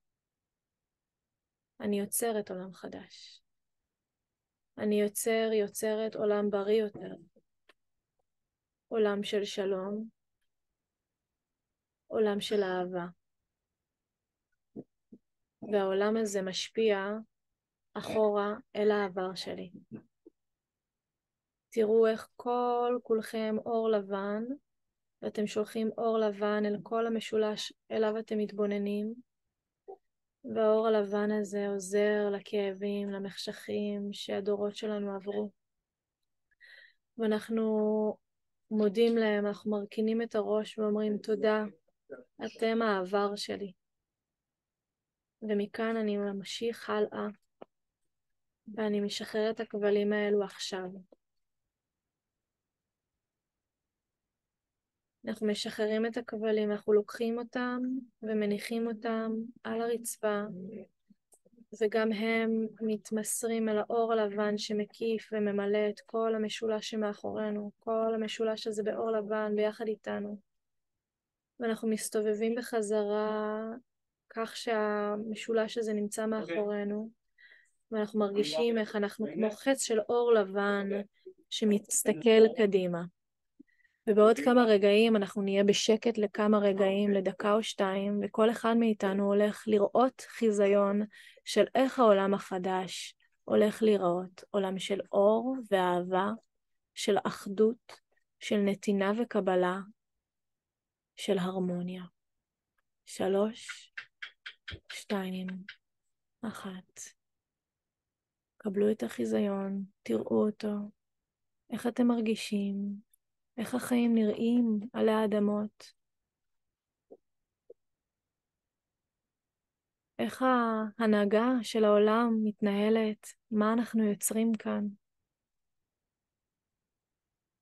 אני יוצרת עולם חדש. אני יוצרת עולם בריא יותר. עולם של שלום. עולם של אהבה. והעולם הזה משפיע אחורה אל העבר שלי. תראו איך כולכם אור לבן, ואתם שולחים אור לבן אל כל המשולש אליו אתם מתבוננים, והאור הלבן הזה עוזר לכאבים, למחשכים שהדורות שלנו עברו. ואנחנו מודים להם, אנחנו מרכינים את הראש ואומרים תודה, אתם העבר שלי. ומכאן אני ממשיך הלאה, ואני משחרר את הכבלים האלו עכשיו. אנחנו משחררים את הכבלים, אנחנו לוקחים אותם ומניחים אותם על הרצפה, וגם הם מתמסרים אל האור הלבן שמקיף וממלא את כל המשולש שמאחורינו, כל המשולש הזה באור לבן ביחד איתנו. ואנחנו מסתובבים בחזרה כך שהמשולש הזה נמצא מאחורינו, ואנחנו מרגישים איך אנחנו כמו חץ של אור לבן שמסתכל קדימה. ובעוד כמה רגעים אנחנו נהיה בשקט לכמה רגעים, לדקה או שתיים, וכל אחד מאיתנו הולך לראות חיזיון של איך העולם החדש הולך לראות, עולם של אור ואהבה, של אחדות, של נתינה וקבלה, של הרמוניה. 3, 2, 1. קבלו את החיזיון, תראו אותו, איך אתם מרגישים, איך החיים נראים עלי האדמות, איך ההנהגה של העולם מתנהלת, מה אנחנו יוצרים כאן.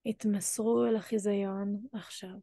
התמסרו אל החיזיון עכשיו.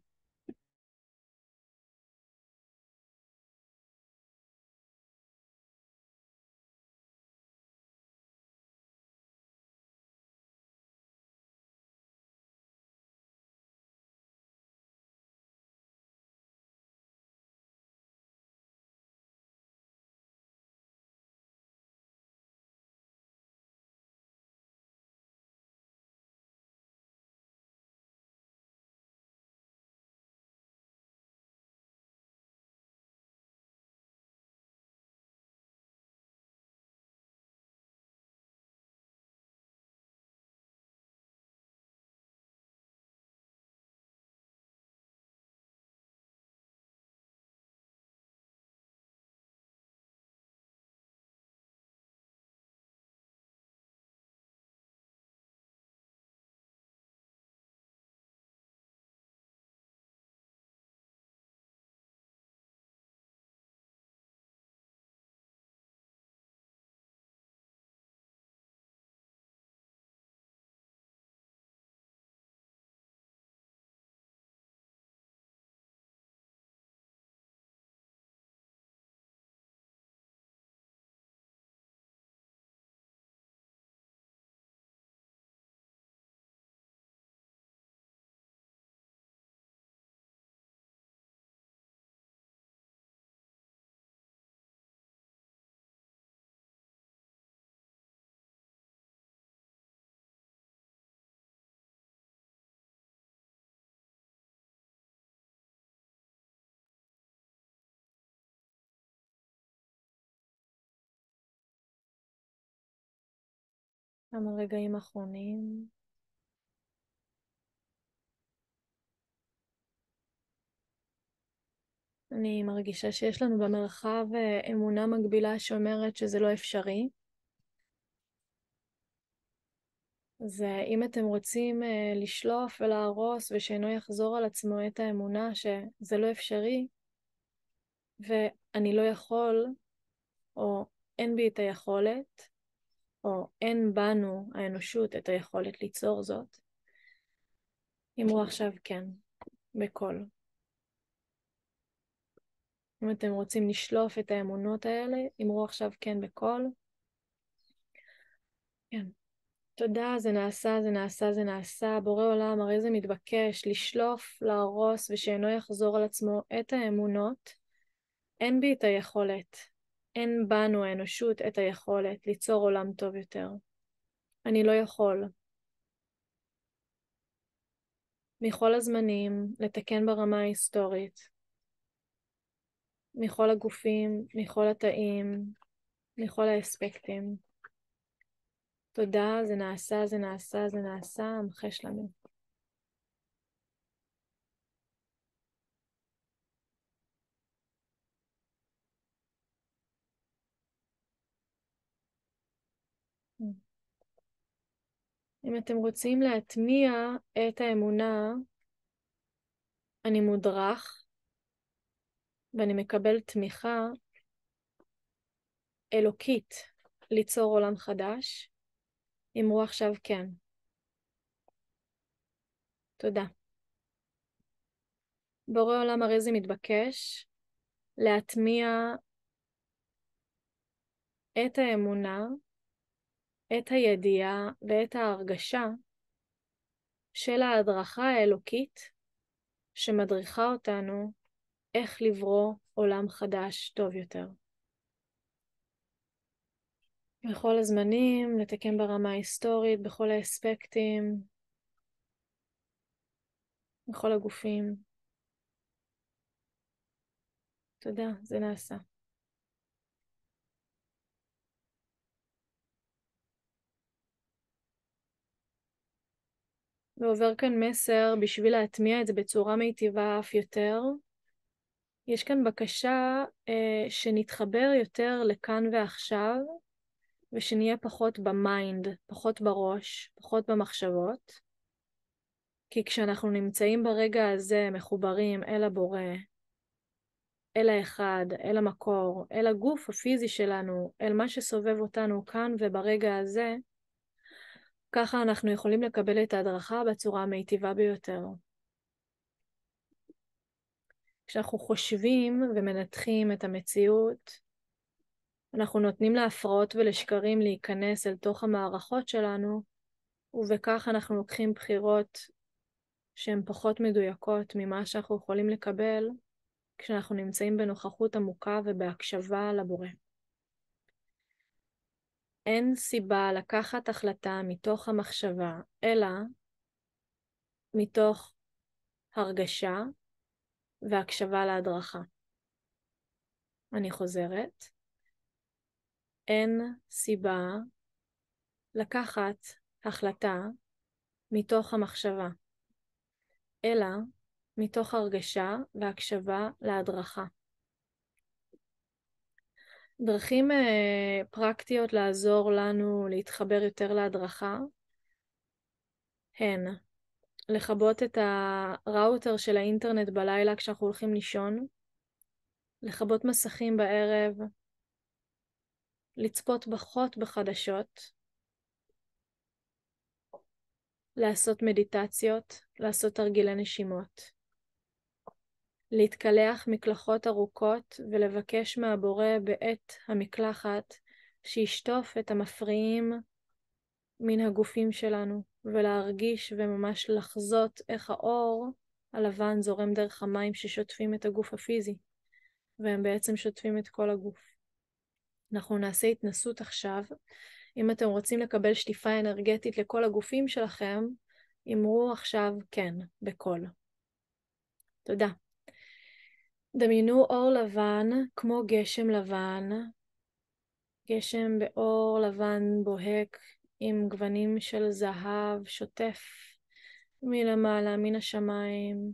כמה רגעים אחרונים. אני מרגישה שיש לנו במרחב אמונה מגבילה שאומרת שזה לא אפשרי. אז אם אתם רוצים לשלוף ולהרוס ושאינו יחזור על עצמו את האמונה שזה לא אפשרי, ואני לא יכול, או אין בי את היכולת, או אין בנו האנושות את היכולת ליצור זאת, אמרו עכשיו כן, בקול. אם אתם רוצים לשלוף את האמונות האלה, אמרו עכשיו כן בקול. כן. תודה, זה נעשה, זה נעשה, זה נעשה. בורא עולם, הרי זה מתבקש לשלוף, להרוס ושאינו יחזור על עצמו את האמונות. אין בי את היכולת, אין בנו האנושות את היכולת ליצור עולם טוב יותר. אני לא יכול. מכל הזמנים, לתקן ברמה ההיסטורית. מכל הגופים, מכל התאים, מכל האספקטים. תודה, זה נעשה, זה נעשה, זה נעשה, המחש לנו. אם אתם רוצים להטמיע את האמונה, אני מודרך, ואני מקבל תמיכה אלוקית ליצור עולם חדש, אמרו עכשיו כן. תודה. בורא עולם, הרי זה מתבקש להטמיע את האמונה, את הידיעה ואת ההרגשה של ההדרכה האלוקית שמדריכה אותנו איך לברוא עולם חדש טוב יותר. בכל הזמנים, לתקן ברמה ההיסטורית, בכל האספקטים, בכל הגופים. תודה, זה נעשה. ועובר כאן מסר בשביל להטמיע את זה בצורה מיטיבה אף יותר. יש כאן בקשה שנתחבר יותר לכאן ועכשיו, ושנהיה פחות במיינד, פחות בראש, פחות במחשבות. כי כשאנחנו נמצאים ברגע הזה מחוברים אל הבורא, אל האחד, אל המקור, אל הגוף הפיזי שלנו, אל מה שסובב אותנו כאן וברגע הזה, ככה אנחנו יכולים לקבל את ההדרכה בצורה המיטיבה ביותר. כשאנחנו חושבים ומנתחים את המציאות, אנחנו נותנים להפרעות ולשקרים להיכנס אל תוך המערכות שלנו, ובכך אנחנו לוקחים בחירות שהן פחות מדויקות ממה שאנחנו יכולים לקבל כשאנחנו נמצאים בנוכחות עמוקה ובהקשבה לבורא. אין סיבה לקחת החלטה מתוך המחשבה, אלא מתוך הרגשה והקשבה להדרכה. אני חוזרת. אין סיבה לקחת החלטה מתוך המחשבה, אלא מתוך הרגשה והקשבה להדרכה. דרכים פרקטיות לעזור לנו להתחבר יותר להדרכה הן לכבות את הראוטר של האינטרנט בלילה כשאנחנו הולכים לישון, לכבות מסכים בערב, לצפות פחות בחדשות, לעשות מדיטציות, לעשות תרגילי נשימות, להתקלח מקלחות ארוכות ולבקש מהבורא בעת המקלחת שישטוף את המפריעים מן הגופים שלנו, ולהרגיש וממש לחזות איך האור הלבן זורם דרך המים ששוטפים את הגוף הפיזי, והם בעצם שוטפים את כל הגוף. אנחנו נעשה התנסות עכשיו. אם אתם רוצים לקבל שטיפה אנרגטית לכל הגופים שלכם, אמרו עכשיו כן, בקול. תודה. דמיינו אור לבן כמו גשם לבן, גשם באור לבן בוהק עם גוונים של זהב שוטף מלמעלה, מן השמיים,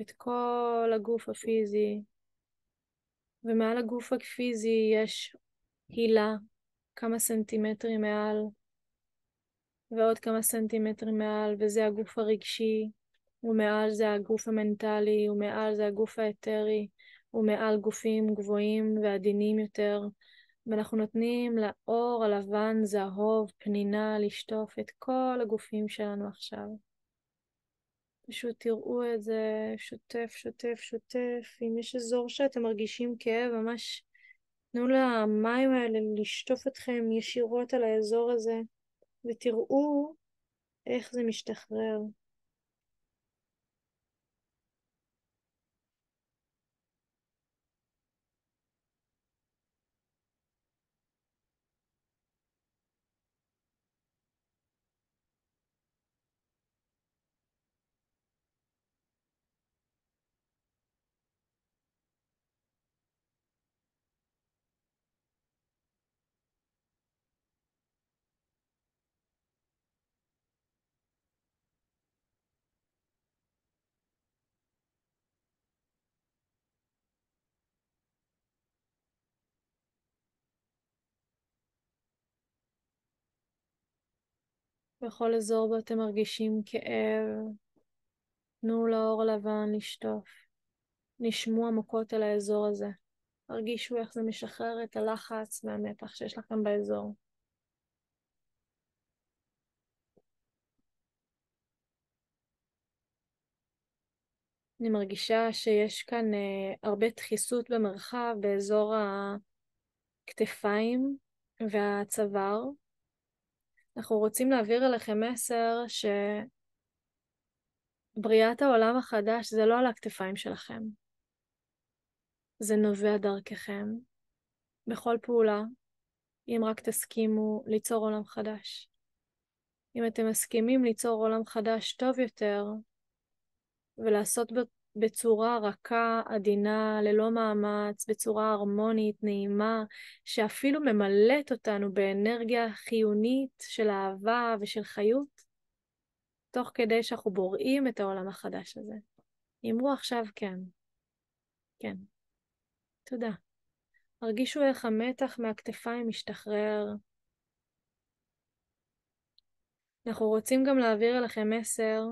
את כל הגוף הפיזי, ומעל הגוף הפיזי יש הילה כמה סנטימטרים מעל, ועוד כמה סנטימטרים מעל, וזה הגוף הרגשי, ומעל זה הגוף המנטלי, ומעל זה הגוף האתרי, ומעל גופים גבוהים ועדינים יותר, ואנחנו נותנים לאור הלבן זהוב פנינה לשטוף את כל הגופים שלנו עכשיו. פשוט תראו את זה שוטף, שוטף, שוטף. אם יש אזור שאתם מרגישים כאב, ממש תנו למים האלה לשטוף אתכם ישירות על האזור הזה, ותראו איך זה משתחרר. בכל אזור בו אתם מרגישים כאב, תנו לאור לבן לשטוף. נשמו עמוקות על האזור הזה. הרגישו איך זה משחרר את הלחץ והמתח שיש לכם באזור. אני מרגישה שיש כאן הרבה דחיסות במרחב, באזור הכתפיים והצוואר. אנחנו רוצים להעביר אליכם מסר שבריאת העולם החדש זה לא על הכתפיים שלכם. זה נובע דרככם. בכל פעולה, אם רק תסכימו ליצור עולם חדש. אם אתם מסכימים ליצור עולם חדש טוב יותר, ולעשות בצורה רכה, עדינה, ללא מאמץ, בצורה הרמונית, נעימה, שאפילו ממלאת אותנו באנרגיה חיונית של אהבה ושל חיות, תוך כדי שאנחנו בוראים את העולם החדש הזה. אמרו עכשיו כן. כן. תודה. הרגישו איך המתח מהכתפיים משתחרר. אנחנו רוצים גם להעביר אליכם מסר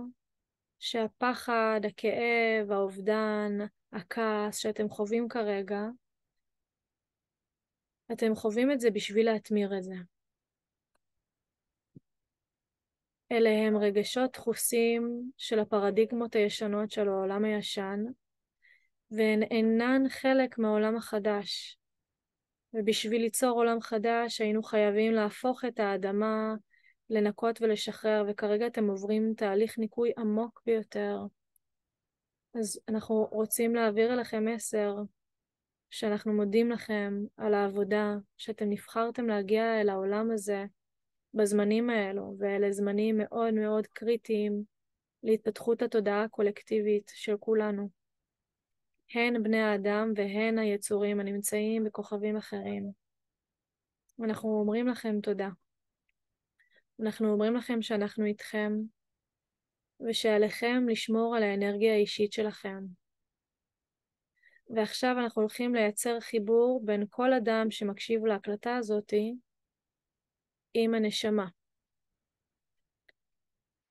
שהפחד, הכאב, האובדן, הכעס שאתם חווים כרגע, אתם חווים את זה בשביל להתמיר את זה. אלה הם רגשות דחוסים של הפרדיגמות הישנות של העולם הישן, והן אינן חלק מהעולם החדש. ובשביל ליצור עולם חדש היינו חייבים להפוך את האדמה, לנקות ולשחרר, וכרגע אתם עוברים תהליך ניקוי עמוק ביותר. אז אנחנו רוצים להעביר אליכם מסר, שאנחנו מודים לכם על העבודה, שאתם נבחרתם להגיע אל העולם הזה בזמנים האלו, ואלה זמנים מאוד מאוד קריטיים להתפתחות התודעה הקולקטיבית של כולנו. הן בני האדם והן היצורים הנמצאים בכוכבים אחרים. אנחנו אומרים לכם תודה. אנחנו אומרים לכם שאנחנו איתכם, ושעליכם לשמור על האנרגיה האישית שלכם. ועכשיו אנחנו הולכים לייצר חיבור בין כל אדם שמקשיב להקלטה הזאת עם הנשמה.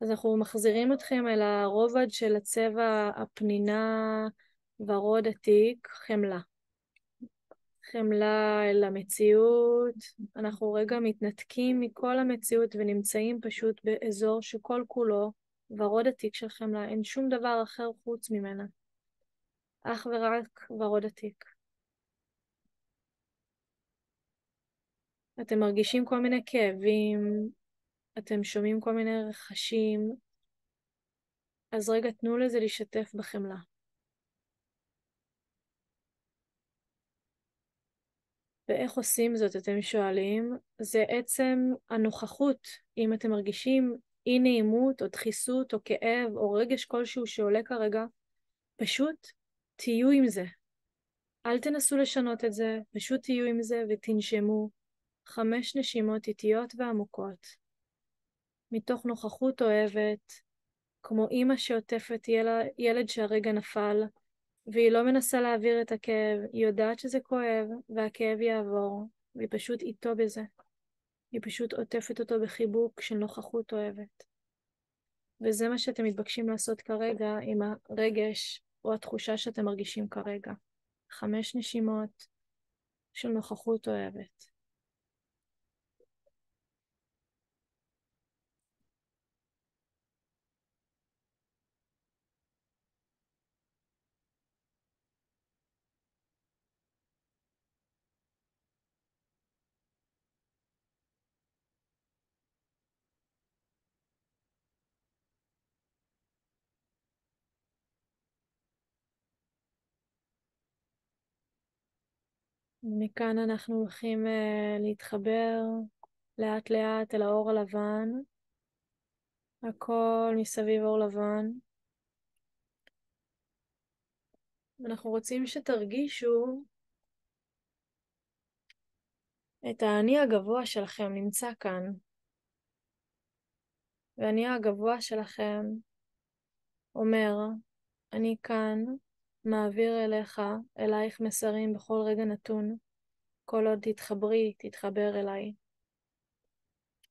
אז אנחנו מחזירים אתכם אל הרובד של הצבע הפנינה ורוד עתיק, חמלה. חמלה אל המציאות. אנחנו רגע מתנתקים מכל המציאות ונמצאים פשוט באזור שכל כולו ורוד עתיק של חמלה. אין שום דבר אחר חוץ ממנה. אך ורק ורוד עתיק. אתם מרגישים כל מיני כאבים, אתם שומעים כל מיני רחשים, אז רגע תנו לזה להשתתף בחמלה. ואיך עושים זאת, אתם שואלים? זה עצם הנוכחות. אם אתם מרגישים אי נעימות או דחיסות או כאב או רגש כלשהו שעולה כרגע, פשוט תהיו עם זה. אל תנסו לשנות את זה, פשוט תהיו עם זה ותנשמו 5 נשימות איטיות ועמוקות. מתוך נוכחות אוהבת, כמו אמא שעוטפת ילד שהרגע נפל, והיא לא מנסה להעביר את הכאב, היא יודעת שזה כואב, והכאב יעבור, והיא פשוט איתו בזה. היא פשוט עוטפת אותו בחיבוק של נוכחות אוהבת. וזה מה שאתם מתבקשים לעשות כרגע עם הרגש או התחושה שאתם מרגישים כרגע. 5 נשימות של נוכחות אוהבת. מכאן אנחנו הולכים להתחבר לאט לאט אל האור הלבן, הכל מסביב אור לבן. אנחנו רוצים שתרגישו את האני הגבוה שלכם נמצא כאן. והאני הגבוה שלכם אומר, אני כאן מעביר אליך, אלייך מסרים בכל רגע נתון. כל עוד תתחברי, תתחבר אליי.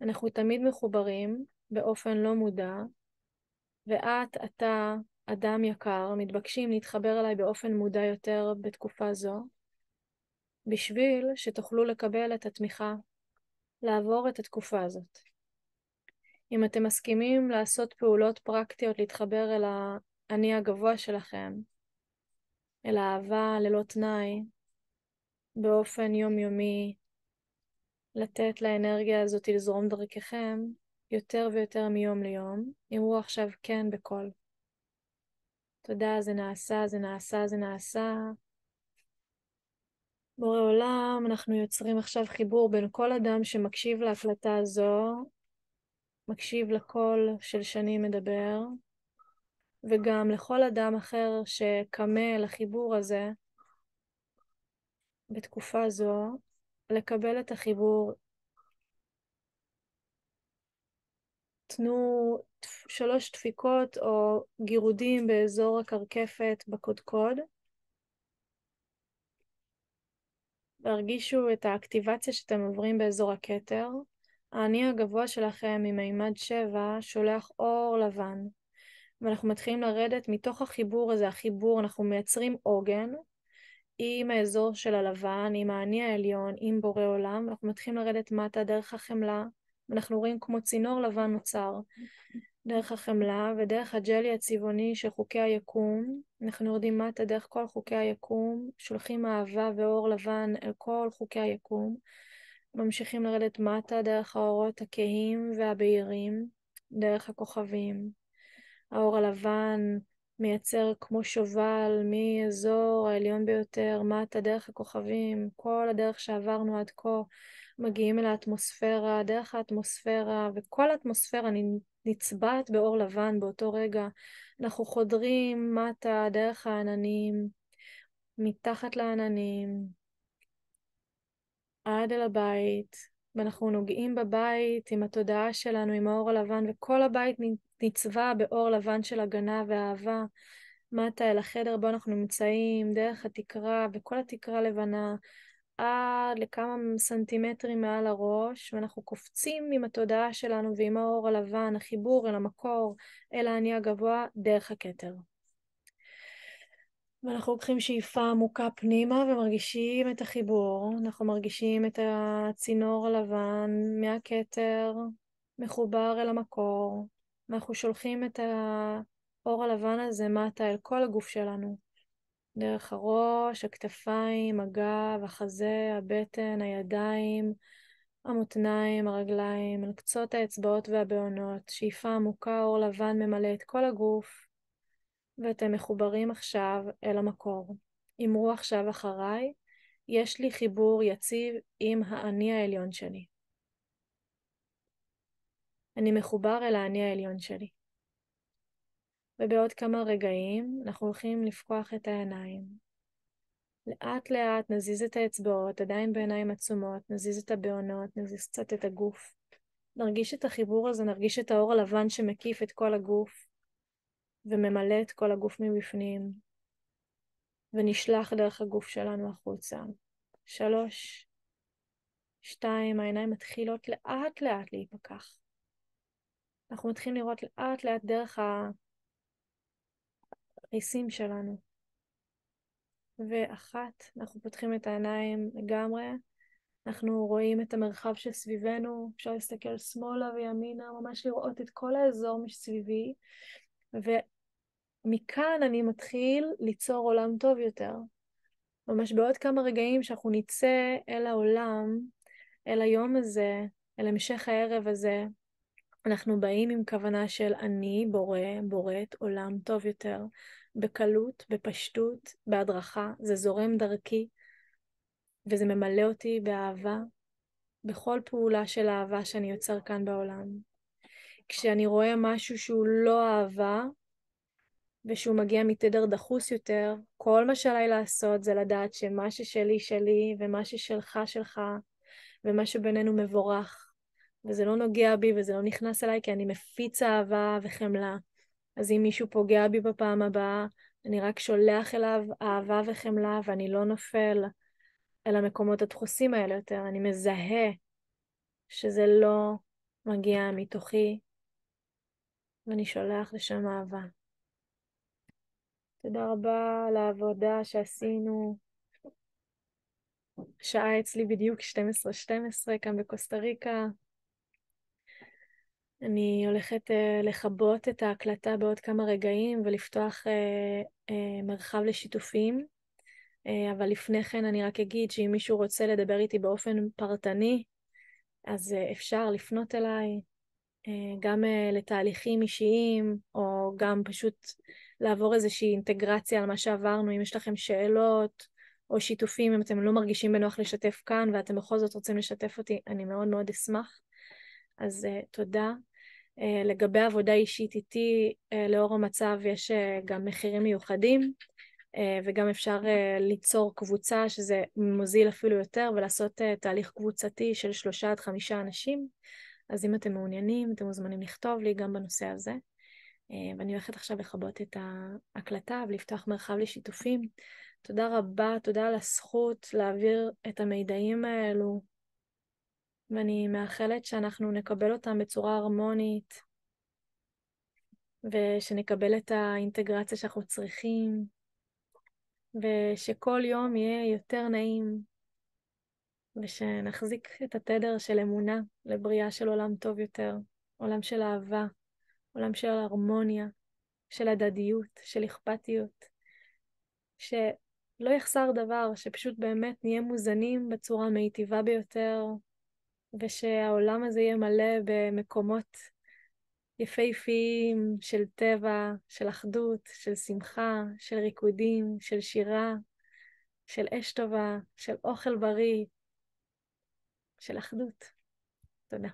אנחנו תמיד מחוברים באופן לא מודע, אתה, אדם יקר, מתבקשים להתחבר אליי באופן מודע יותר בתקופה זו, בשביל שתוכלו לקבל את התמיכה, לעבור את התקופה הזאת. אם אתם מסכימים לעשות פעולות פרקטיות, להתחבר אל האני הגבוה שלכם, אל האהבה ללא תנאי, באופן יומיומי, לתת לאנרגיה הזאת לזרום דרככם, יותר ויותר מיום ליום, אמרו עכשיו כן בקול. תודה, זה נעשה, זה נעשה, זה נעשה. בורא עולם, אנחנו יוצרים עכשיו חיבור בין כל אדם שמקשיב להקלטה הזו, מקשיב לקול של שני מדבר, וגם לכל אדם אחר שקמה לחיבור הזה, בתקופה זו, לקבל את החיבור. תנו 3 דפיקות או גירודים באזור הקרקפת בקודקוד, והרגישו את האקטיבציה שאתם עוברים באזור הכתר. האני הגבוה שלכם ממימד 7 שולח אור לבן, ואנחנו מתחילים לרדת מתוך החיבור הזה, אנחנו מייצרים עוגן עם האזור של הלבן, עם האני העליון, עם בורא עולם, ואנחנו מתחילים לרדת מטה דרך החמלה, ואנחנו רואים כמו צינור לבן נוצר, דרך החמלה ודרך הג'לי הצבעוני של חוקי היקום, אנחנו יורדים מטה דרך כל חוקי היקום, שולחים אהבה ואור לבן אל כל חוקי היקום, ממשיכים לרדת מטה דרך האורות הכהים והבהירים, דרך הכוכבים. האור הלבן מייצר כמו שובל מאזור העליון ביותר, מטה דרך הכוכבים, כל הדרך שעברנו עד כה, מגיעים אל האטמוספירה, דרך האטמוספירה, וכל האטמוספירה נצבעת באור לבן באותו רגע. אנחנו חודרים מטה דרך העננים, מתחת לעננים, עד אל הבית, ואנחנו נוגעים בבית עם התודעה שלנו, עם האור הלבן, וכל הבית נצבע באור לבן של הגנה ואהבה, מטה אל החדר בו אנחנו נמצאים, דרך התקרה, וכל התקרה לבנה, עד לכמה סנטימטרים מעל הראש, ואנחנו קופצים עם התודעה שלנו ועם האור הלבן, החיבור אל המקור, אל האני הגבוה, דרך הכתר. ואנחנו לוקחים שאיפה עמוקה פנימה ומרגישים את החיבור. אנחנו מרגישים את הצינור הלבן מהכתר, מחובר אל המקור. אנחנו שולחים את האור הלבן הזה מטה אל כל הגוף שלנו. דרך הראש, הכתפיים, הגב, החזה, הבטן, הידיים, המותניים, הרגליים, על קצות האצבעות והבעונות. שאיפה עמוקה, אור לבן ממלא את כל הגוף. ואתם מחוברים עכשיו אל המקור. אמרו עכשיו אחריי, יש לי חיבור יציב עם האני העליון שלי. אני מחובר אל האני העליון שלי. ובעוד כמה רגעים אנחנו הולכים לפקוח את העיניים. לאט לאט נזיז את האצבעות, עדיין בעיניים עצומות, נזיז את הבעונות, נזיז קצת את הגוף. נרגיש את החיבור הזה, נרגיש את האור הלבן שמקיף את כל הגוף, וממלא את כל הגוף מבפנים. ונשלח דרך הגוף שלנו החוצה. 3, 2, העיניים מתחילות לאט לאט להיפקח. אנחנו מתחילים לראות לאט לאט דרך הריסים שלנו. 1, אנחנו פותחים את העיניים לגמרי. אנחנו רואים את המרחב שסביבנו, אפשר להסתכל שמאלה וימינה, ממש לראות את כל האזור מסביבי. ומכאן אני מתחיל ליצור עולם טוב יותר. ממש בעוד כמה רגעים שאנחנו נצא אל העולם, אל היום הזה, אל המשך הערב הזה, אנחנו באים עם כוונה של אני בוראת עולם טוב יותר, בקלות, בפשטות, בהדרכה, זה זורם דרכי. וזה ממלא אותי באהבה, בכל פעולה של אהבה שאני יוצר כאן בעולם. כשאני רואה משהו שהוא לא אהבה, ושהוא מגיע מתדר דחוס יותר, כל מה שעליי לעשות זה לדעת שמה ששלי שלי, ומה ששלך שלך, ומה שבינינו מבורך. וזה לא נוגע בי וזה לא נכנס אליי, כי אני מפיץ אהבה וחמלה. אז אם מישהו פוגע בי בפעם הבאה, אני רק שולח אליו אהבה וחמלה, ואני לא נופל אל המקומות הדחוסים האלה יותר. אני מזהה שזה לא מגיע מתוכי, ואני שולח לשם אהבה. תודה רבה על העבודה שעשינו. שעה אצלי בדיוק 12:12 כאן בקוסטה ריקה. אני הולכת לכבות את ההקלטה בעוד כמה רגעים ולפתוח מרחב לשיתופים. אבל לפני כן אני רק אגיד שאם מישהו רוצה לדבר איתי באופן פרטני, אז אפשר לפנות אליי, גם לתהליכים אישיים, או גם פשוט לעבור איזושהי אינטגרציה על מה שעברנו. אם יש לכם שאלות או שיתופים, אם אתם לא מרגישים בנוח לשתף כאן, ואתם בכל זאת רוצים לשתף אותי, אני מאוד מאוד אשמח. אז תודה. לגבי עבודה אישית איתי, לאור המצב יש גם מחירים מיוחדים, וגם אפשר ליצור קבוצה, שזה מוזיל אפילו יותר, ולעשות תהליך קבוצתי של 3 עד 5 אנשים. אז אם אתם מעוניינים, אתם מוזמנים לכתוב לי גם בנושא הזה. ואני הולכת עכשיו לכבות את ההקלטה ולפתוח מרחב לשיתופים. תודה רבה, תודה על הזכות להעביר את המידעים האלו, ואני מאחלת שאנחנו נקבל אותם בצורה הרמונית, ושנקבל את האינטגרציה שאנחנו צריכים, ושכל יום יהיה יותר נעים, ושנחזיק את התדר של אמונה לבריאה של עולם טוב יותר, עולם של אהבה, עולם של הרמוניה, של הדדיות, של אכפתיות, שלא יחסר דבר, שפשוט באמת נהיה מוזנים בצורה מיטיבה ביותר, ושהעולם הזה יהיה מלא במקומות יפהפיים של טבע, של אחדות, של שמחה, של ריקודים, של שירה, של אש טובה, של אוכל בריא, של אחדות. תודה.